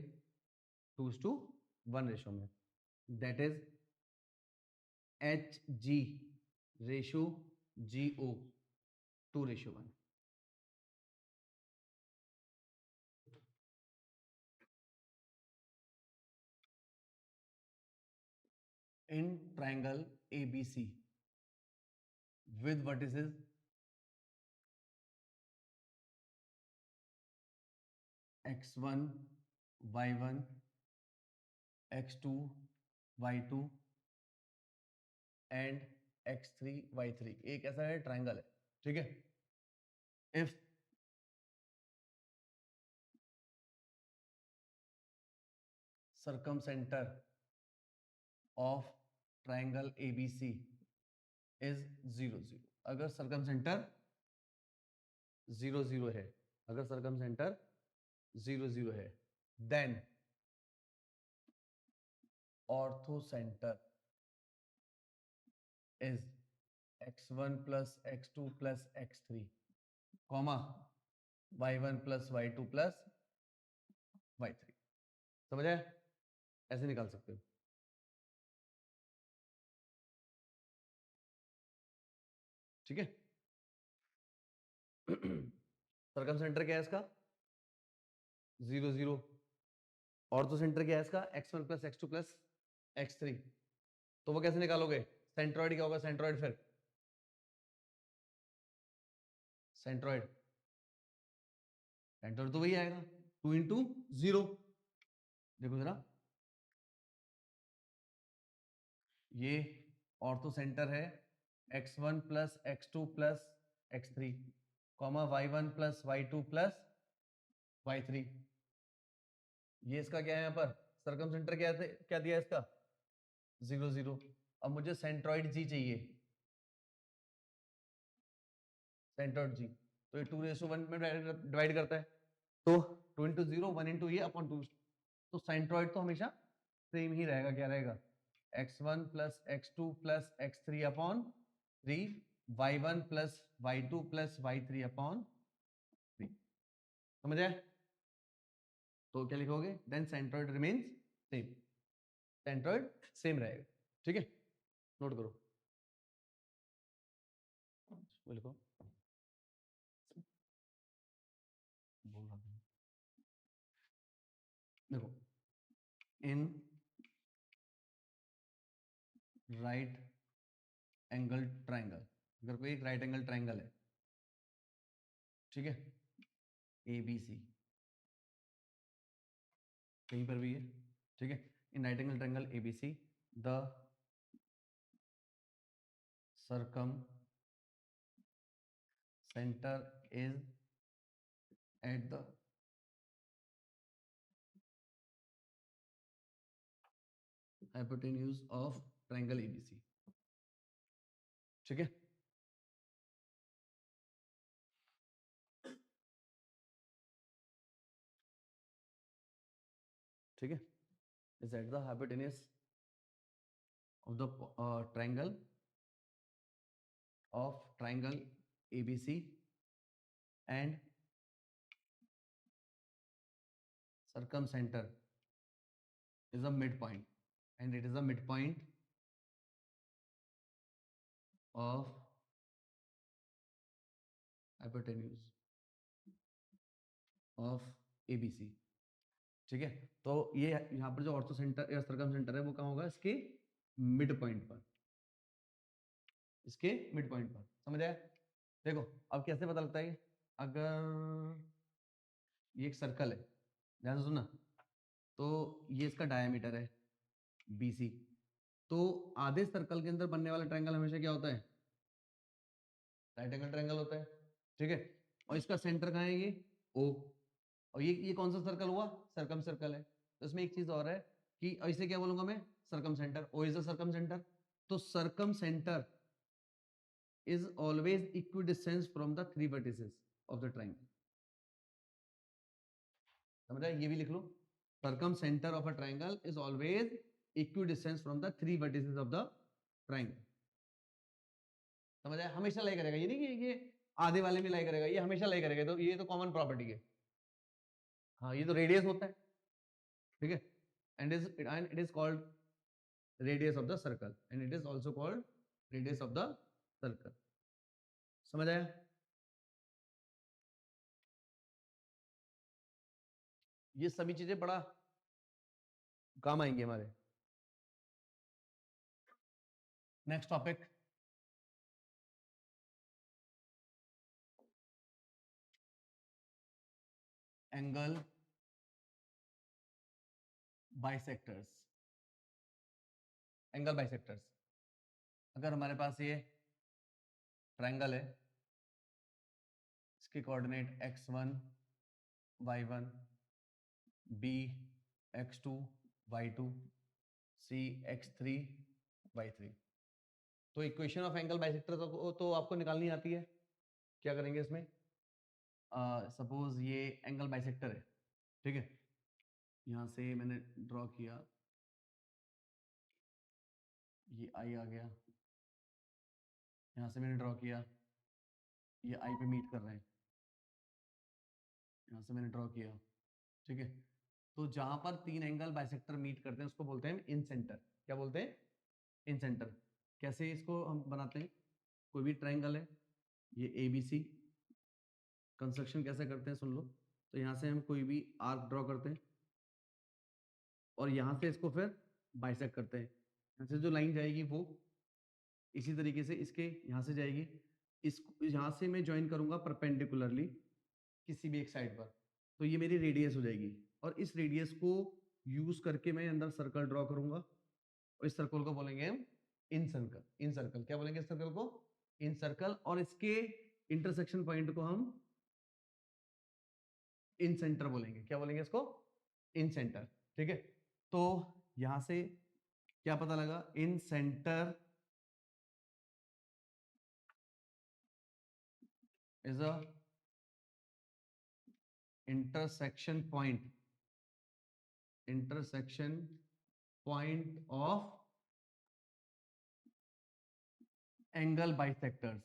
2:1 रेशियो में. That is HG ratio GO 2:1. In triangle ABC with vertices x1, y1, x2, y2 and x3, y3. एक ऐसा है ट्राइंगल है, ठीक है. If circumcenter of triangle ABC is 0, 0. अगर circumcenter 0, 0 है, अगर circumcenter 0, 0 है, then orthocenter is x1 plus x2 plus x3, comma y1 plus y2 plus y3. समझ आया? ऐसे निकाल सकते हो. ठीक है. सर्कम सेंटर क्या है इसका? 0, 0. ऑर्थो सेंटर क्या है इसका? x1 plus x2 plus x3. तो वो कैसे निकालोगे? सेंट्रॉइड क्या होगा? सेंट्रॉइड फिर सेंट्रॉइड सेंट्रॉइड तो वही आएगा 2 इंटू 0. देखो जरा, ये ऑर्थो सेंटर है x1 plus x2 plus x3, comma y1 plus y2 plus y3. ये इसका क्या है? यहाँ पर सर्कम सेंटर क्या दिया इसका? 0, 0. अब मुझे सेंट्रॉइड जी चाहिए, सेंट्रॉइड जी. तो ये 2:1 में डिवाइड करता है. तो 2 इंटू 0, 1 इंटू ये अपॉन 2. तो सेंट्रॉइड तो हमेशा सेम ही रहेगा. क्या रहेगा? x1 plus x2 plus x3 upon 3, y1 plus y2 plus y3 upon 3. समझ आए? तो क्या लिखोगे? Then centroid remains same. Centroid same रहेगा. ठीक है, नोट करो. वो लिखो, बोल रहा था. देखो, इन राइट एंगल ट्राइंगल, अगर कोई एक राइट एंगल ट्राइंगल है, ठीक है, ABC कहीं पर भी है, ठीक है। In right angle triangle ABC the circumcentre is at the hypotenuse of triangle ABC, ठीक है। ठीक है, is at the hypotenuse of the triangle ABC and circumcenter is a midpoint, and it is a midpoint of hypotenuse of ABC, ठीक है। तो ये यहाँ पर जो ऑर्थो सेंटर या सर्कम सेंटर है वो कहाँ होगा, इसके मिड पॉइंट पर, इसके मिड पॉइंट पर, समझ आया। देखो अब कैसे पता लगता है, अगर ये एक सर्कल है, ध्यान से सुनना, तो ये इसका डायमीटर है BC, तो आधे सर्कल के अंदर बनने वाला ट्रायंगल हमेशा क्या होता है, राइट एंगल ट्रायंगल होता है, ठीक है। और इसका सेंटर कहाँ है, ये O, और ये कौन सा सर्कल हुआ, सर्कम सर्कल है। तो इसमें एक चीज और है कि इसे क्या बोलूंगा मैं, circumcentre, O is the circumcentre. तो circumcentre is always equidistance from the 3 vertices of the triangle, समझ आया, ये भी लिख लो, circumcentre of a triangle is always equidistance from the 3 vertices of the triangle, समझ आया। हमेशा लाई करेगा, ये नहीं कि ये आधे वाले में लाई करेगा, ये हमेशा लाई करेगा, तो ये तो कॉमन प्रॉपर्टी है। हाँ, ये तो रेडियस होता है, ठीक है, and it is called radius of the circle, and it is also called radius of the circle, समझ आया। ये सभी चीजें बड़ा काम आएंगे हमारे। Next topic, angle bisectors. Angle bisectors, अगर हमारे पास ये ट्रायंगल है, इसके coordinate x1 y1 b x2 y2 c x3 y3, तो इक्वेशन ऑफ एंगल बाइसेक्टर तो आपको निकालनी आती है। क्या करेंगे इसमें, सपोज ये एंगल बाइसेक्टर है, ठीक है, यहाँ से मैंने ड्रॉ किया, ये आई आ गया, यहाँ से मैंने ड्रॉ किया, ये आई पे मीट कर रहे हैं, यहाँ से मैंने ड्रॉ किया, ठीक है। तो जहां पर 3 एंगल बाइसेक्टर मीट करते हैं उसको बोलते हैं इन सेंटर। क्या बोलते हैं, इन सेंटर। कैसे इसको हम बनाते हैं, कोई भी ट्रायंगल है, ये ABC, कंस्ट्रक्शन कैसे करते हैं सुन लो। तो यहाँ से हम कोई भी आर्क ड्रॉ करते हैं और यहाँ से इसको फिर बाइसेक्ट करते हैं, यहाँ से जो लाइन जाएगी वो इसी तरीके से इसके यहाँ से जाएगी, इस यहाँ से मैं ज्वाइन करूंगा परपेंडिकुलरली किसी भी एक साइड पर, तो ये मेरी रेडियस हो जाएगी, और इस रेडियस को यूज करके मैं अंदर सर्कल ड्रॉ करूंगा, और इस सर्कल को बोलेंगे हम इन सर्कल। इन सर्कल क्या बोलेंगे, इस सर्कल को इन सर्कल, और इसके इंटरसेक्शन पॉइंट को हम इन सेंटर बोलेंगे। क्या बोलेंगे इसको, इन सेंटर, ठीक है। तो यहां से क्या पता लगा, incentre is a intersection point of angle bisectors.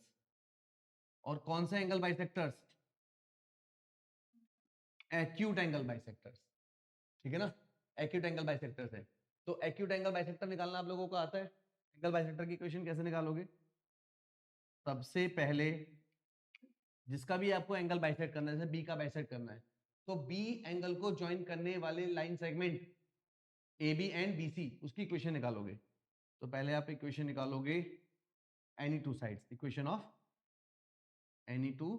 और कौन से angle bisectors, acute angle bisectors, ठीक है ना, एक्यूट एंगल बाइसेक्टर्स है। तो एक्यूट एंगल बाइसेक्टर निकालना आप लोगों को आता है। एंगल बाइसेक्टर की इक्वेशन कैसे निकालोगे, सबसे पहले जिसका भी आपको एंगल बाइसेक्ट करना है, जैसे बी का बाइसेक्ट करना है, तो बी एंगल को ज्वाइन करने वाले line segment AB and BC, उसकी इक्वेशन निकालोगे। तो पहले आप इक्वेशन निकालोगे any two sides, equation of any two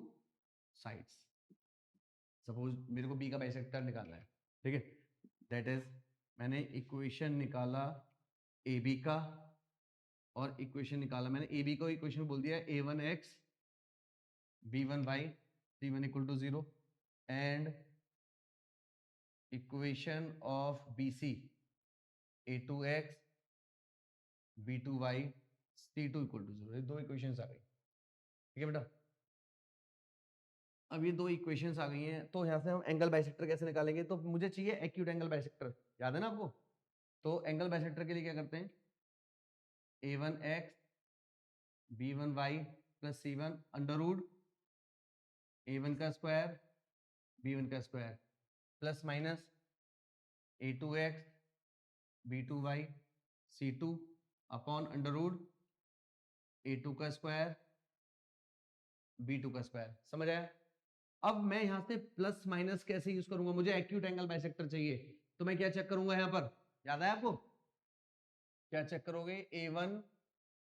sides, suppose मेरे को बी का बाइसेक्टर निकालना है, ठीक है, दैट इज मैंने इक्वेशन निकाला ए बी का, और इक्वेशन निकाला मैंने ए बी को, इक्वेशन बोल दिया a1x b1y c1 equal to 0 and equation of bc a2x b2y c2 equal to 0। दो इक्वेशंस आ गई, ठीक है बेटा। अब ये दो इक्वेशंस आ गई हैं, तो यहाँ से हम एंगल बाइसेक्टर कैसे निकालेंगे, तो मुझे चाहिए एक्यूट एंगल बाइसेक्टर, याद है ना आपको। तो एंगल बाइसेक्टर के लिए क्या करते हैं, a1x b1y plus c1 under root a1 का स्क्वायर b1 का square plus minus a2x b2y c2 upon under root a2 का स्क्वायर b2 का स्क्वायर। समझ आया। अब मैं यहां से प्लस माइनस कैसे यूज करूंगा, मुझे एक्यूट एंगल बाइसेक्टर चाहिए, तो मैं क्या चेक करूंगा यहां पर, याद है आपको, क्या चेक करोगे, a1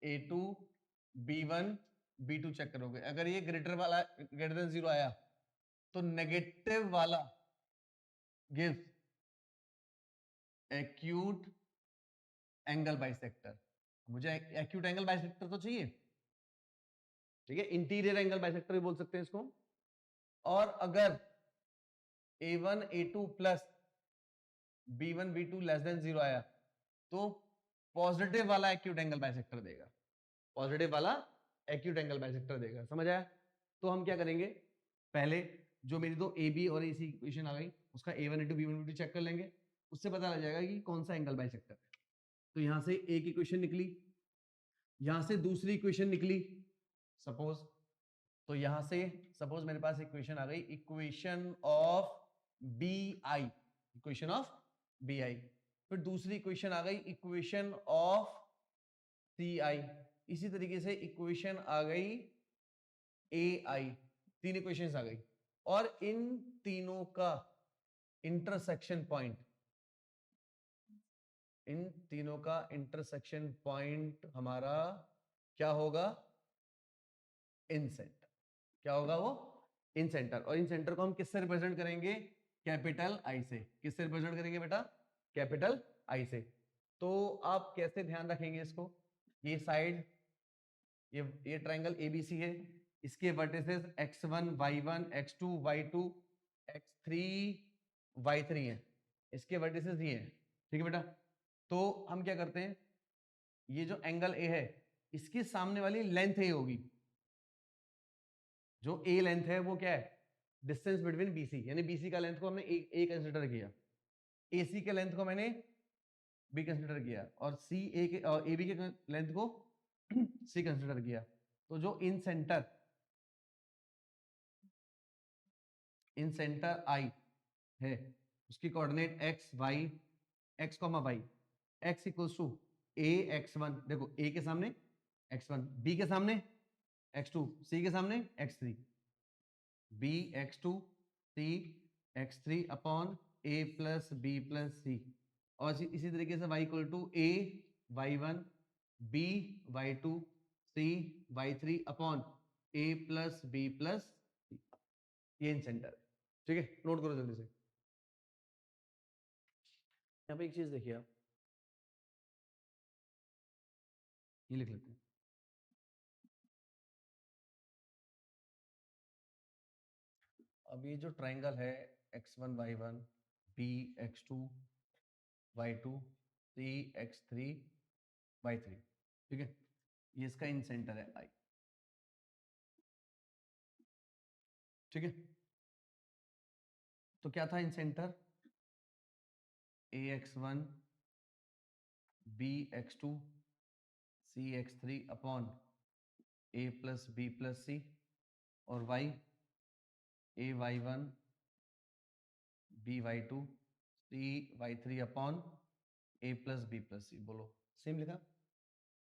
a2 b1 b2 check करोगे। अगर ये ग्रेटर वाला ग्रेटर देन 0 आया तो नेगेटिव वाला गिव्स एक्यूट एंगल बाइसेक्टर। मुझे एक्यूट एंगल बाइसेक्टर तो चाहिए, ठीक है, इंटीरियर एंगल बाइसेक्टर भी बोल सकते हैं इसको। और अगर a1 a2 plus b1 b2 less than 0 आया तो पॉजिटिव वाला एक्यूट एंगल बाइसेक्टर देगा, पॉजिटिव वाला एक्यूट एंगल बाइसेक्टर देगा। समझ आया। तो हम क्या करेंगे, पहले जो मेरी दो ए बी और ए सी इक्वेशन आ गई उसका a1 a2 b1 b2 check कर लेंगे, उससे पता लग जाएगा कि कौन सा एंगल बाइसेक्टर है। तो यहां से एक इक्वेशन निकली, यहां से दूसरी इक्वेशन निकली सपोज, तो यहां से सपोज मेरे पास इक्वेशन आ गई, equation of B I, equation of B I. फिर दूसरी इक्वेशन आ गई इक्वेशन ऑफ सी आई, इसी तरीके से इक्वेशन आ गई ए आई, तीन इक्वेशंस आ गई। और इन तीनों का इंटरसेक्शन पॉइंट, इन तीनों का इंटरसेक्शन पॉइंट हमारा क्या होगा, इन सेंटर। क्या होगा वो, इन सेंटर। और इन सेंटर को हम किससे रिप्रेजेंट करेंगे, कैपिटल आई से। किससे रिप्रेजेंट करेंगे बेटा, कैपिटल आई से। तो आप कैसे ध्यान रखेंगे इसको, ये साइड, ये ट्रायंगल एबीसी है, इसके vertices x1 y1 x2 y2 x3 y3 हैं, इसके वर्टिसेस ये हैं, ठीक है बेटा। तो हम क्या करते हैं, ये जो एंगल ए है इसके सामने वाली लेंथ ए होगी, जो ए लेंथ है वो क्या है, डिस्टेंस बिटवीन बीसी, यानी बीसी का लेंथ को हमने ए कंसीडर किया, एसी के लेंथ को मैंने बी कंसीडर किया, और सी ए के ए बी के लेंथ को सी कंसीडर किया। तो जो इन सेंटर आई है उसकी coordinate X Y, X comma Y, X equals to A X one, देखो ए के सामने x1, बी के सामने x2, सी के सामने x3, B x2 C x3 upon a plus B plus C. और इसी तरीके से y equal to a y1 b y2 c y3 upon a plus B plus C. ये इन सेंटर है, ठीक है, नोट करो जल्दी से। यहाँ पे एक चीज देखिए आप, ये लिख लेते हैं, अब ये जो ट्रायंगल है x1 y1 b x2 y2 c x3 y3, ठीक है, ये इसका इन सेंटर है I, ठीक है। तो क्या था incentre, ax1 bx2 cx3 upon a plus B plus C, और y ay1 by2 cy3 upon a plus B plus C. बोलो सेम लिखा,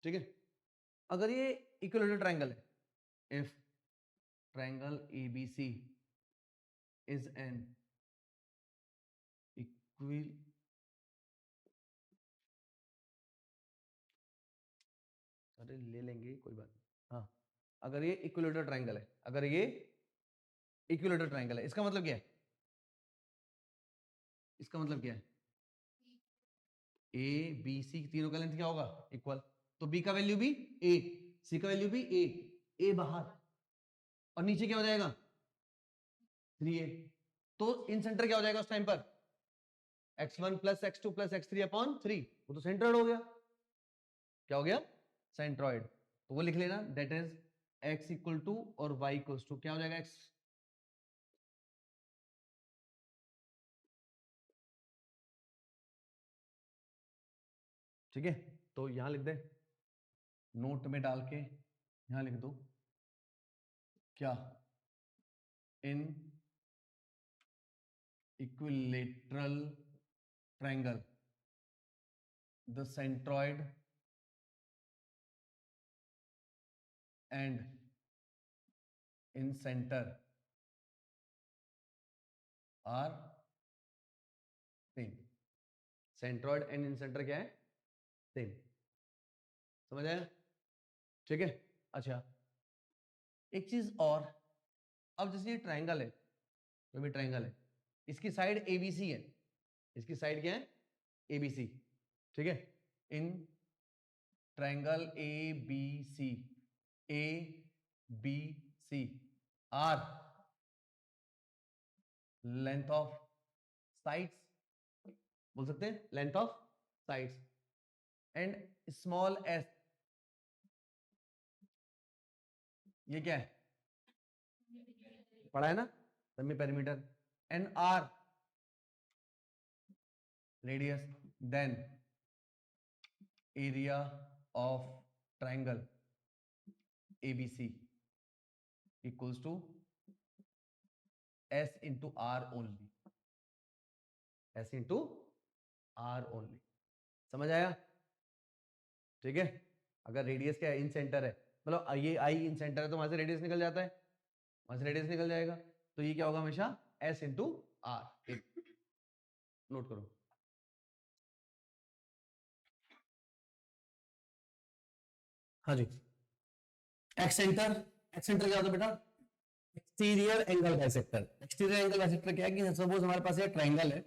ठीक है। अगर ये इक्विलेटरल ट्रायंगल है, if triangle ABC is an अरे ले लेंगे कोई बात नहीं, हाँ, अगर ये इक्विलेटरल ट्रायंगल है, अगर ये इक्विलेटरल ट्रायंगल है, इसका मतलब क्या है, इसका मतलब क्या है, ए बी सी तीनों का लेंथ क्या होगा, इक्वल। तो बी का वैल्यू भी ए, सी का वैल्यू भी ए बाहर, और नीचे क्या हो जाएगा 3a। तो इन सेंटर क्या हो जाएगा उस टाइम पर, x1 plus x2 plus x3 upon 3, वो तो सेंट्रॉइड हो गया। क्या हो गया, सेंट्रॉइड। तो वो लिख लेना, that is x equal to और y इक्वल टू क्या हो जाएगा, x ठीक है। तो यहां लिख दे, नोट में डाल के यहां लिख दो क्या, in equilateral triangle the centroid and incentre are same. Centroid and incentre क्या है, सेम। समझ आया, ठीक है। अच्छा एक चीज और, अब जैसे ये ट्रायंगल है, कोई भी ट्रायंगल है, इसकी साइड एबीसी है, इसकी साइड क्या है, एबीसी, ठीक है। In triangle A B C, A B C are length of sides, बोल सकते हैं length of sides, and small S, ये क्या है, पढ़ा है ना, semi perimeter, and R radius, then area of triangle ABC equals to S into R only, S into R only. समझ आया, ठीक है। अगर रेडियस क्या है, इन सेंटर है, मतलब ये आई इन सेंटर है, तो वहां से रेडियस निकल जाता है, वहां से रेडियस निकल जाएगा, तो ये क्या होगा हमेशा S इंटू आर। नोट करो, हाँ जी। एक्स सेंटर, एक्स सेंटर क्या होता है बेटा, exterior angle bisector. Exterior angle bisector क्या है कि सपोज हमारे पास ये ट्रायंगल है,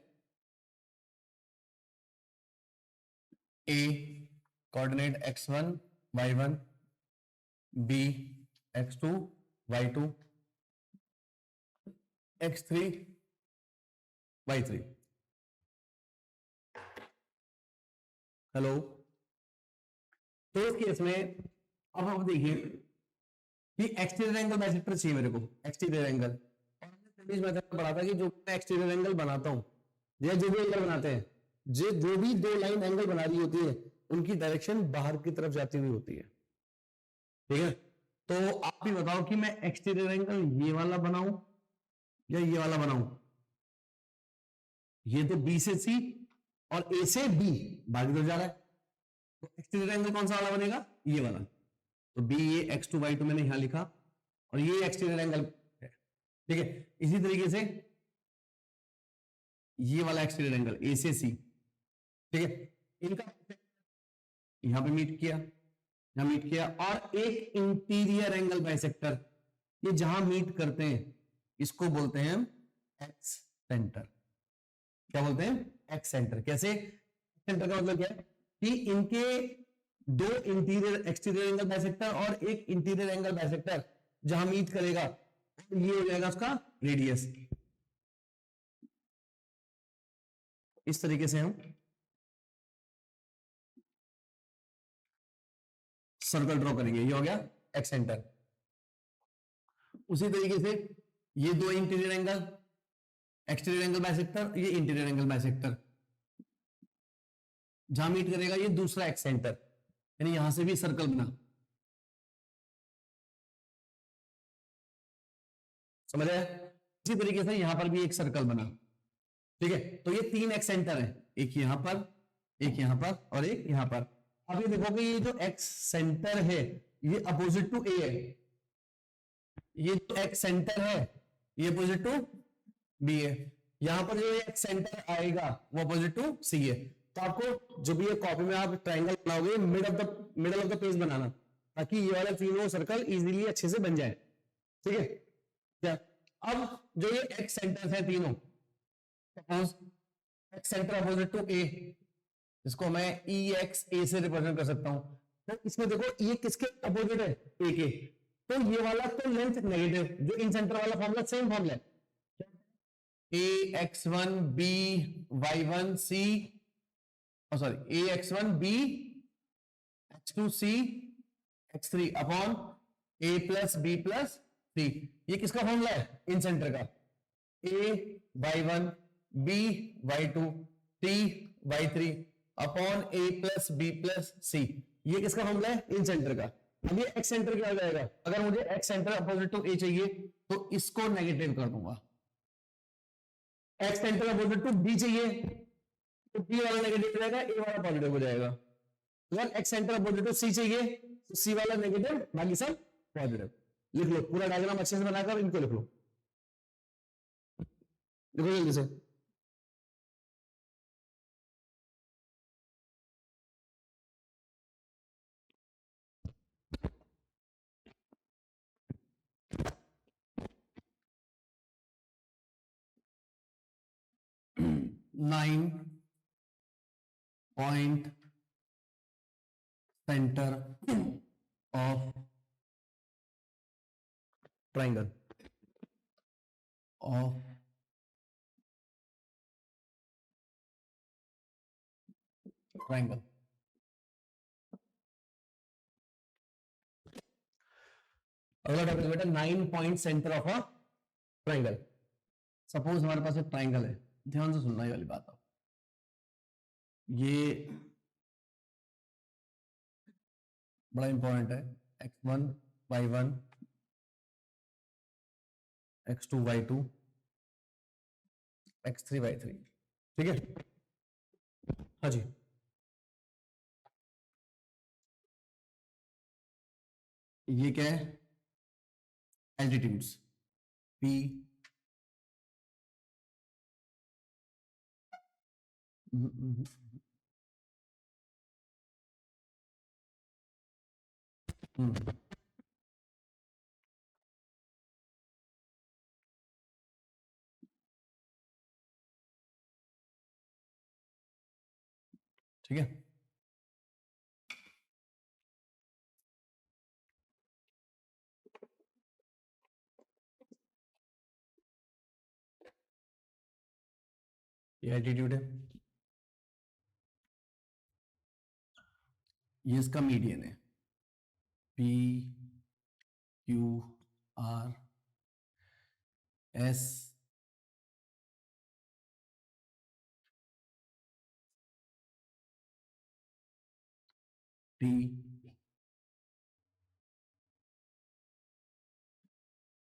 ए coordinate x1 y1, b x2 y2, x3 y3। Hello, तो इस केस में अब आप देखिए कि एक्सटीरियर एंगल बाइसेक्टर चाहिए मेरे को, एक्सटीरियर एंगल। मैंने पढ़ा था कि जो मैं एक्सटीरियर एंगल बनाता हूं, या जो भी एंगल बनाते हैं, जो भी दो लाइन एंगल बना रही होती है, उनकी डायरेक्शन बाहर की तरफ जाती हुई होती है, ठीक है। तो आप भी बताओ कि मैं एक्सटीरियर एंगल ये वाला बनाऊं या ये वाला बनाऊं। ये तो बी से सी और ए से बी बाहर की तरफ जा रहा है, तो एक्सटीरियर एंगल कौन सा वाला बनेगा, ये वाला। तो बी ये x2 y2 मैंने यहां लिखा, और ये एक्सटीरियर एंगल है, ठीक है। इसी तरीके से ये वाला एक्सटीरियर एंगल ए से सी, ठीक है, इनका यहां पे मीट किया, यहां मीट किया, और एक इंटीरियर एंगल बाइसेक्टर, ये जहां मीट करते हैं इसको बोलते हैं एक्स सेंटर। क्या बोलते हैं, एक्स सेंटर। कैसे, सेंटर का मतलब क्या है कि इनके दो इंटीरियर एक्सटीरियर एंगल बाइसेक्टर और एक इंटीरियर एंगल बाइसेक्टर जहां मीट करेगा, ये हो जाएगा उसका रेडियस। इस तरीके से हम सर्कल ड्रॉ करेंगे, ये हो गया एक्स सेंटर। उसी तरीके से ये दो interior angle, exterior angle bisector, ये इंटीरियर एंगल बाइसेक्टर, जहां मीट करेगा ये दूसरा एक्स सेंटर, यानी यहां से भी सर्कल बना। समझ आया, इसी तरीके से यहां पर भी एक सर्कल बना, ठीक है। तो ये तीन एक्स सेंटर है, एक यहां पर, एक यहां पर, और एक यहां पर। अब ये देखोगे ये जो एक्स सेंटर है ये अपोजिट टू ए है, ये जो एक्स सेंटर है ये अपोजिट टू बी है, यहां पर जो एक्स सेंटर आएगा वो अपोजिट टू सी है। तो आपको जो भी कॉपी में आप ट्रायंगल बनाओगे, मिडल ऑफ द पेज बनाना, ताकि ये वाला तीनों सर्कल इजीली अच्छे से बन जाए, ठीक है क्या। अब जो ये एक्स सेंटर्स है तीनों, suppose excentre opposite to A, इसको मैं ई एक्स ए से रिप्रेजेंट कर सकता हूं। तो इसमें देखो ये किसके अपोजिट है, ए के, तो ये वाला तो लेंथ नेगेटिव, जो इन सेंटर वाला फॉर्मूला सेम फॉर्मूला है, A X one B Y one C, sorry A X one B X two C X three upon A plus B plus C. ये किसका फॉर्मूला है, incentre का, A Y one B Y two C Y three upon A plus B plus C. ये किसका formula है, incentre का। अब ये एक्स सेंटर क्या हो जाएगा, अगर मुझे excentre opposite to A चाहिए तो इसको नेगेटिव कर दूंगा, excentre opposite to B चाहिए तो बी वाला नेगेटिव हो जाएगा, ए वाला पॉजिटिव हो जाएगा। अगर एक्स सेंटर अपोजिट टू सी चाहिए तो सी वाला नेगेटिव, बाकी सब पॉजिटिव। लिख लो पूरा डायग्राम अच्छे से बनाकर इनको लिख लो, देखो जल्दी से। Nine point centre of triangle of triangle. अगला टॉपिक बेटा 9 point centre of a triangle. Suppose हमारे पास एक ट्राइंगल है, ध्यान से सुनना ये वाली बात। ये बड़ा इंपॉर्टेंट है, x1 y1 x2 y2 x3 y3, ठीक है। हाँ जी, ये क्या है, एल्टीट्यूड्स p ठीक है। ये एल्टीट्यूड है, ये इसका मीडियन है, P Q R S T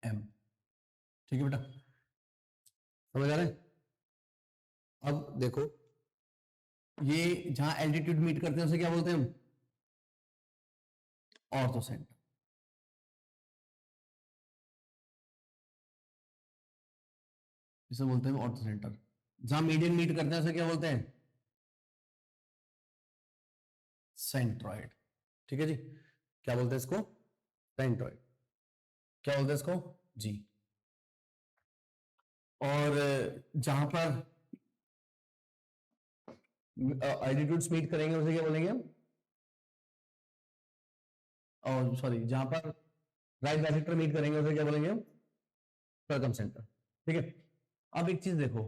M, ठीक है बेटा, समझ आ रहा है। अब देखो ये जहां एल्टीट्यूड मीट करते हैं उसे क्या बोलते हैं हम, ऑर्थो सेंटर। इसे बोलते हैं ऑर्थो सेंटर। जहां मीडियन मीट करते हैं उसे क्या बोलते हैं, सेंट्रॉइड, ठीक है जी। क्या बोलते हैं इसको, सेंट्रॉइड। क्या बोलते हैं इसको, जी। और जहां पर एल्टीट्यूड्स मीट करेंगे उसे क्या बोलेंगे हम, और सॉरी जहां पर राइट बाइसेक्टर मीट करेंगे उसे क्या बोलेंगे हम, सर्कम सेंटर, ठीक है। अब एक चीज देखो,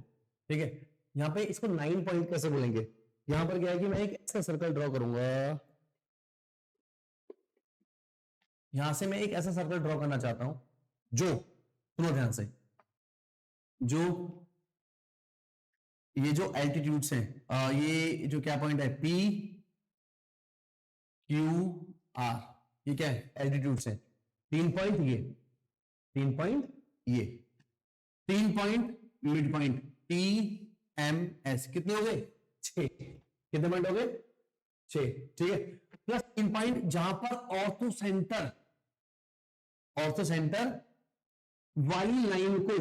ठीक है, यहाँ पे इसको 9 पॉइंट कैसे बोलेंगे। यहां पर क्या है कि मैं एक ऐसा सर्कल ड्रॉ करूंगा, यहां से मैं एक ऐसा सर्कल ड्रॉ करना चाहता हूं जो, सुनो ध्यान से, जो ये जो एल्टीट्यूड्स हैं, ये जो क्या पॉइंट है P Q R, ये क्या है, एल्टीट्यूड्स हैं। 3 पॉइंट ये, 3 पॉइंट ये, 3 point mid point T M S, कितने हो गए, 6। कितने पॉइंट हो गए, 6, ठीक है। प्लस 3 पॉइंट जहां पर ऑर्थो सेंटर, ऑर्थो सेंटर वाली लाइन को,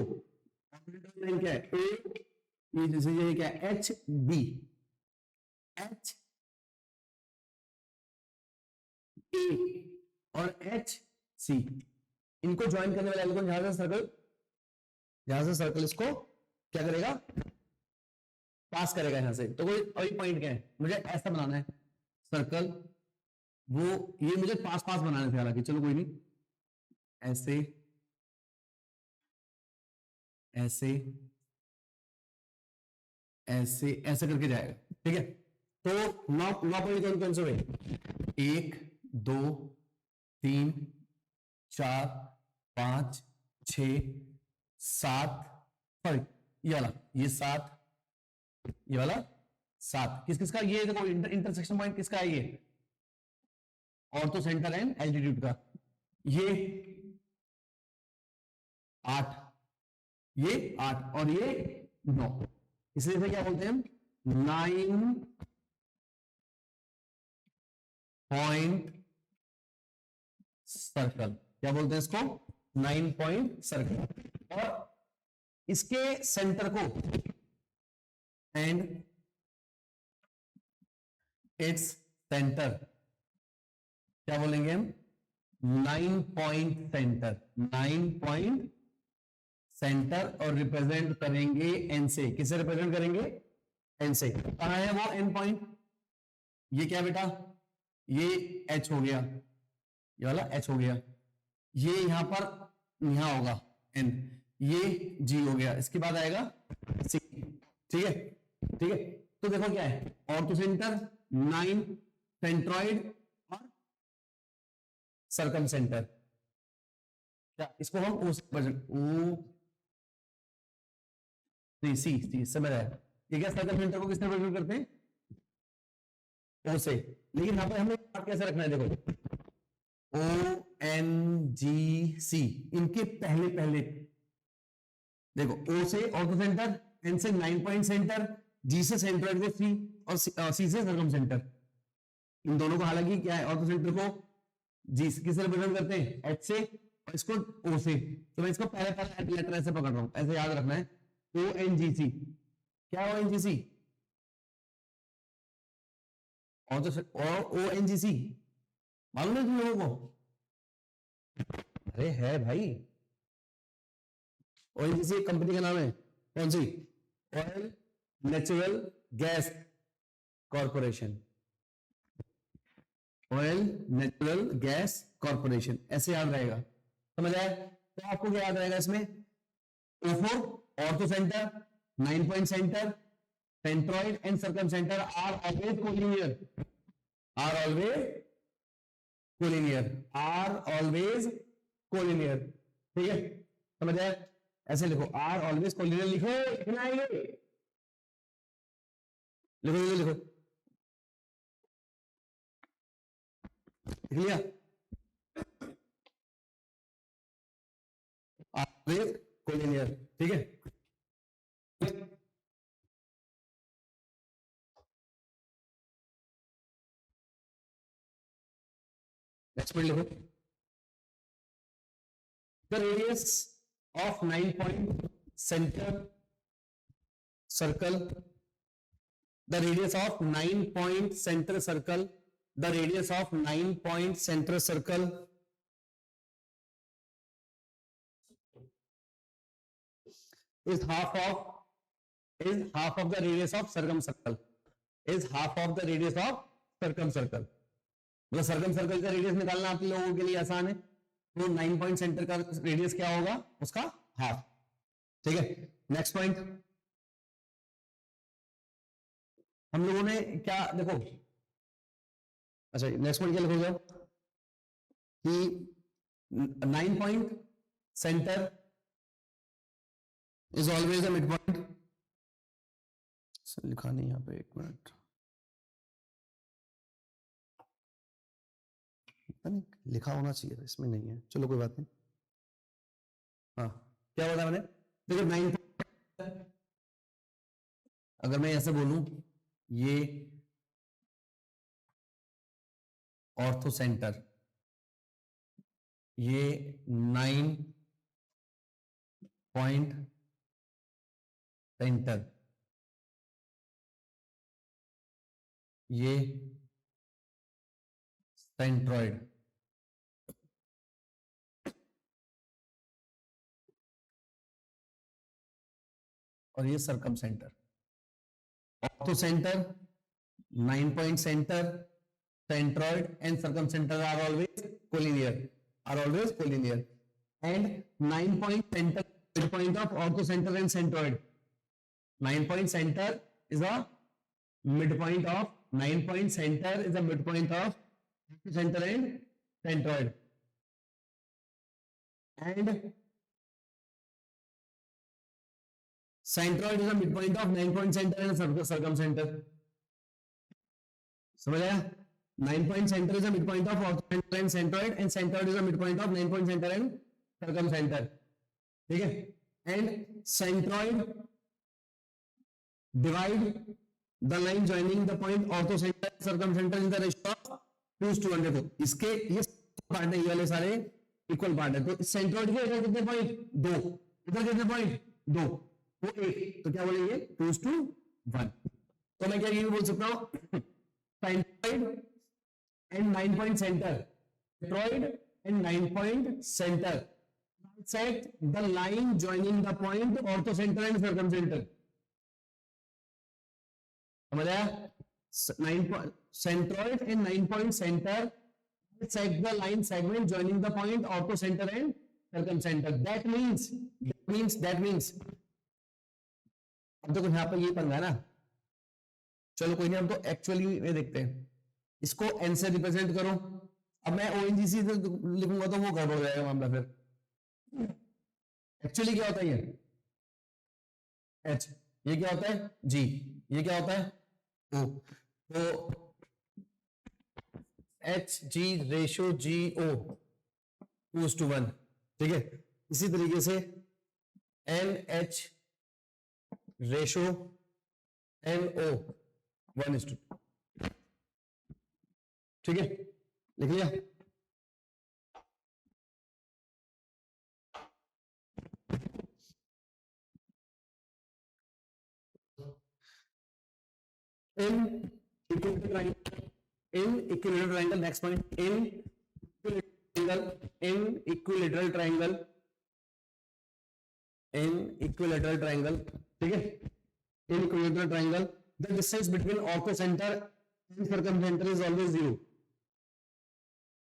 लाइन क्या है, ये जैसे ये क्या है, एच बी, एच ए और एच सी, इनको ज्वाइन करने वाले कौन, जहां से सर्कल इसको क्या करेगा, पास करेगा यहां से, तो कोई अभी पॉइंट क्या है, मुझे ऐसा बनाना है सर्कल, वो ये मुझे पास पास बनाने थे हालांकि, चलो कोई नहीं, ऐसे ऐसे ऐसे ऐसे करके जाएगा, ठीक है। तो नौ नौ पॉइंट कौन कौन से हुए, 1 2 3 4 5 6 7, सॉरी ये वाला, ये 7, ये वाला 7, किस किसका, ये देखो इंटरसेक्शन पॉइंट किसका है, ये ऑर्थो सेंटर एंड एल्टीट्यूड का, ये 8, ये 8 और ये 9, इसलिए इसे क्या बोलते हैं, 9 पॉइंट सर्कल, क्या बोलते हैं इसको, 9 पॉइंट सर्कल। और इसके सेंटर को एंड इट्स सेंटर क्या बोलेंगे हम, 9 पॉइंट सेंटर, 9 पॉइंट सेंटर, और रिप्रेजेंट करेंगे एन से, किसे रिप्रेजेंट करेंगे, एन से। कहां है वो एन पॉइंट, ये क्या बेटा, ये एच हो गया, ये वाला एच हो गया, ये यहां पर यहां होगा एन, ये जी हो गया, इसके बाद आएगा सी, ठीक है, ठीक है। तो देखो क्या है, ऑर्थो सेंटर, 9 सेंट्रॉइड और सर्कम सेंटर, क्या इसको हम ओ सी सी समझ आया, ये क्या सर्कम सेंटर को किससे रिप्रेजेंट करते हैं, ओ से, लेकिन यहां पर हमें कैसे रखना है, देखो ओ एन जी सी, इनके पहले पहले देखो, ओ से ऑर्थो सेंटर, एन से 9 पॉइंट सेंटर, जी से सेंट्रोइड को सी, और सी से सर्कम सेंटर, इन दोनों को हालांकि क्या है, ऑर्थो सेंटर को जी किससे रिप्रेजेंट करते हैं, एच से, और इसको ओ से, तो मैं इसको पहले पहले लेटर ऐसे पकड़ रहा हूं, ऐसे याद रखना है, ओ एन जी सी, क्या ओ एन जी सी, और ओ एन जी सी मालूम है तुम लोगों को, अरे है भाई, ओएनजीसी कंपनी का नाम है, कौन सी, oil natural gas corporation, oil natural gas corporation, ऐसे याद रहेगा, समझ आया। तो आपको क्या याद रहेगा इसमें, O4 orthocentre, 9 point centre, centroid and circumcentre are always collinear, are always collinear, are always collinear, ठीक है, समझ आया। ऐसे लिखो, आर ऑलवेज कोलिनियर, लिखो, लिखना है ये, लिखो ये लिखो, लिख लिया, ऑलवेज कोलिनियर, ठीक है। नेक्स्ट पॉइंट लिखो, the radius of 9 point centre circle, the radius of 9 point center circle, the radius of 9 point center circle is half of the radius of circumcircle, is half of the radius of circumcircle, मतलब circum circle का radius निकालना आप लोगों के लिए आसान है, तो 9 पॉइंट सेंटर का रेडियस क्या होगा, उसका हाफ, ठीक है। नेक्स्ट पॉइंट, हम लोगों ने क्या देखो, अच्छा नेक्स्ट पॉइंट क्या लिखोगे कि 9 point centre is always a mid point, लिखा नहीं यहाँ पे, एक मिनट, लिखा होना चाहिए, इसमें नहीं है, चलो कोई बात नहीं। हाँ क्या बोला मैंने, देखो 9, अगर मैं ऐसे बोलूं, ये ऑर्थो सेंटर, ये 9 पॉइंट सेंटर, ये सेंट्रॉइड, और ये circum centre, ortho centre, 9 point center, centroid and circumcenter are always collinear, and 9 point center, midpoint of ortho center and centroid. 9 point center is a midpoint of 9 point center is a midpoint of center and centroid, and centroid is a midpoint of 9 point center and circumcenter. समझ आया? 9 point center is a midpoint of ortho center and centroid, and centroid is a midpoint of 9 point center and circumcenter. ठीक है? And centroid divide the line joining the point ortho center and circumcenter in the ratio of 2:1. देखो इसके ये part है, ये वाले सारे equal part है, तो सेंट्रोइड के इधर कितने पॉइंट? 2, इधर कितने पॉइंट? 2, वो 1, तो क्या बोलेंगे? 2:1. तो मैं क्या ये भी बोल सकता हूं centroid and 9 point center, centroid and 9 point center bisect the line joining the point ortho center and circumcenter. समझ आया? Centroid and 9 point center bisect the line segment joining the point ortho center and circumcenter. That means अब तो यहां पर ये पंगा है ना, चलो कोई नहीं, हम तो एक्चुअली में देखते हैं, इसको एन से रिप्रेजेंट करो. अब मैं ओएनजीसी से लिखूंगा तो वो गड़बड़ हो जाएगा मामला. फिर एक्चुअली क्या होता है? ये एच, ये क्या होता है? जी, ये क्या होता है? ओ. तो एच जी रेशो जी ओ 2:1. ठीक है? इसी तरीके से N H ratio N O 1:2. ठीक है? लिख लिया? in equilateral triangle, next point, in equilateral triangle, ठीक है? in equilateral triangle the distance between orthocenter and circumcenter is always 0.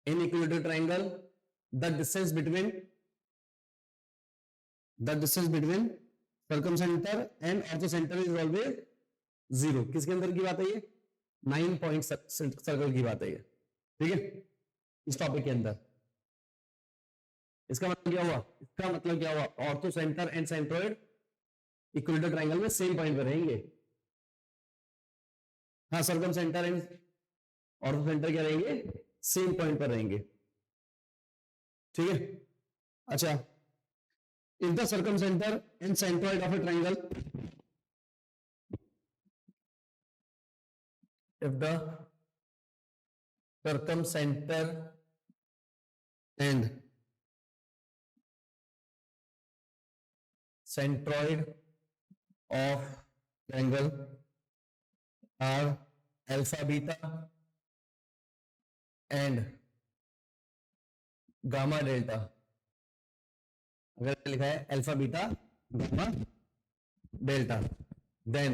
In equilateral triangle the distance between circumcenter and orthocenter is always 0. किसके अंदर की बात है ये? 9 point सर्कल की बात है ये. ठीक है? इस टॉपिक के अंदर इसका मतलब क्या हुआ? Ortho centre and centroid equilateral triangle में सेम पॉइंट पर रहेंगे. हाँ, circum centre and ortho centre क्या रहेंगे? सेम पॉइंट पर रहेंगे. ठीक है? अच्छा, if the circum centre and centroid of A triangle, if the circumcenter and centroid of triangle are alpha beta and gamma delta, अगर लिखा है alpha beta gamma delta, then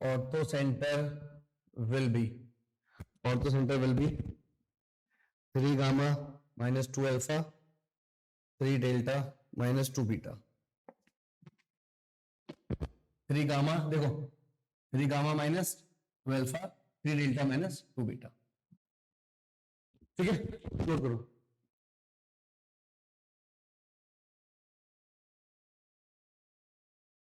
orthocenter will be 3 gamma minus 2 alpha, 3 delta minus 2 beta. 3 gamma देखो, 3 gamma minus 2 alpha, 3 delta minus 2 beta. ठीक है? Note करो.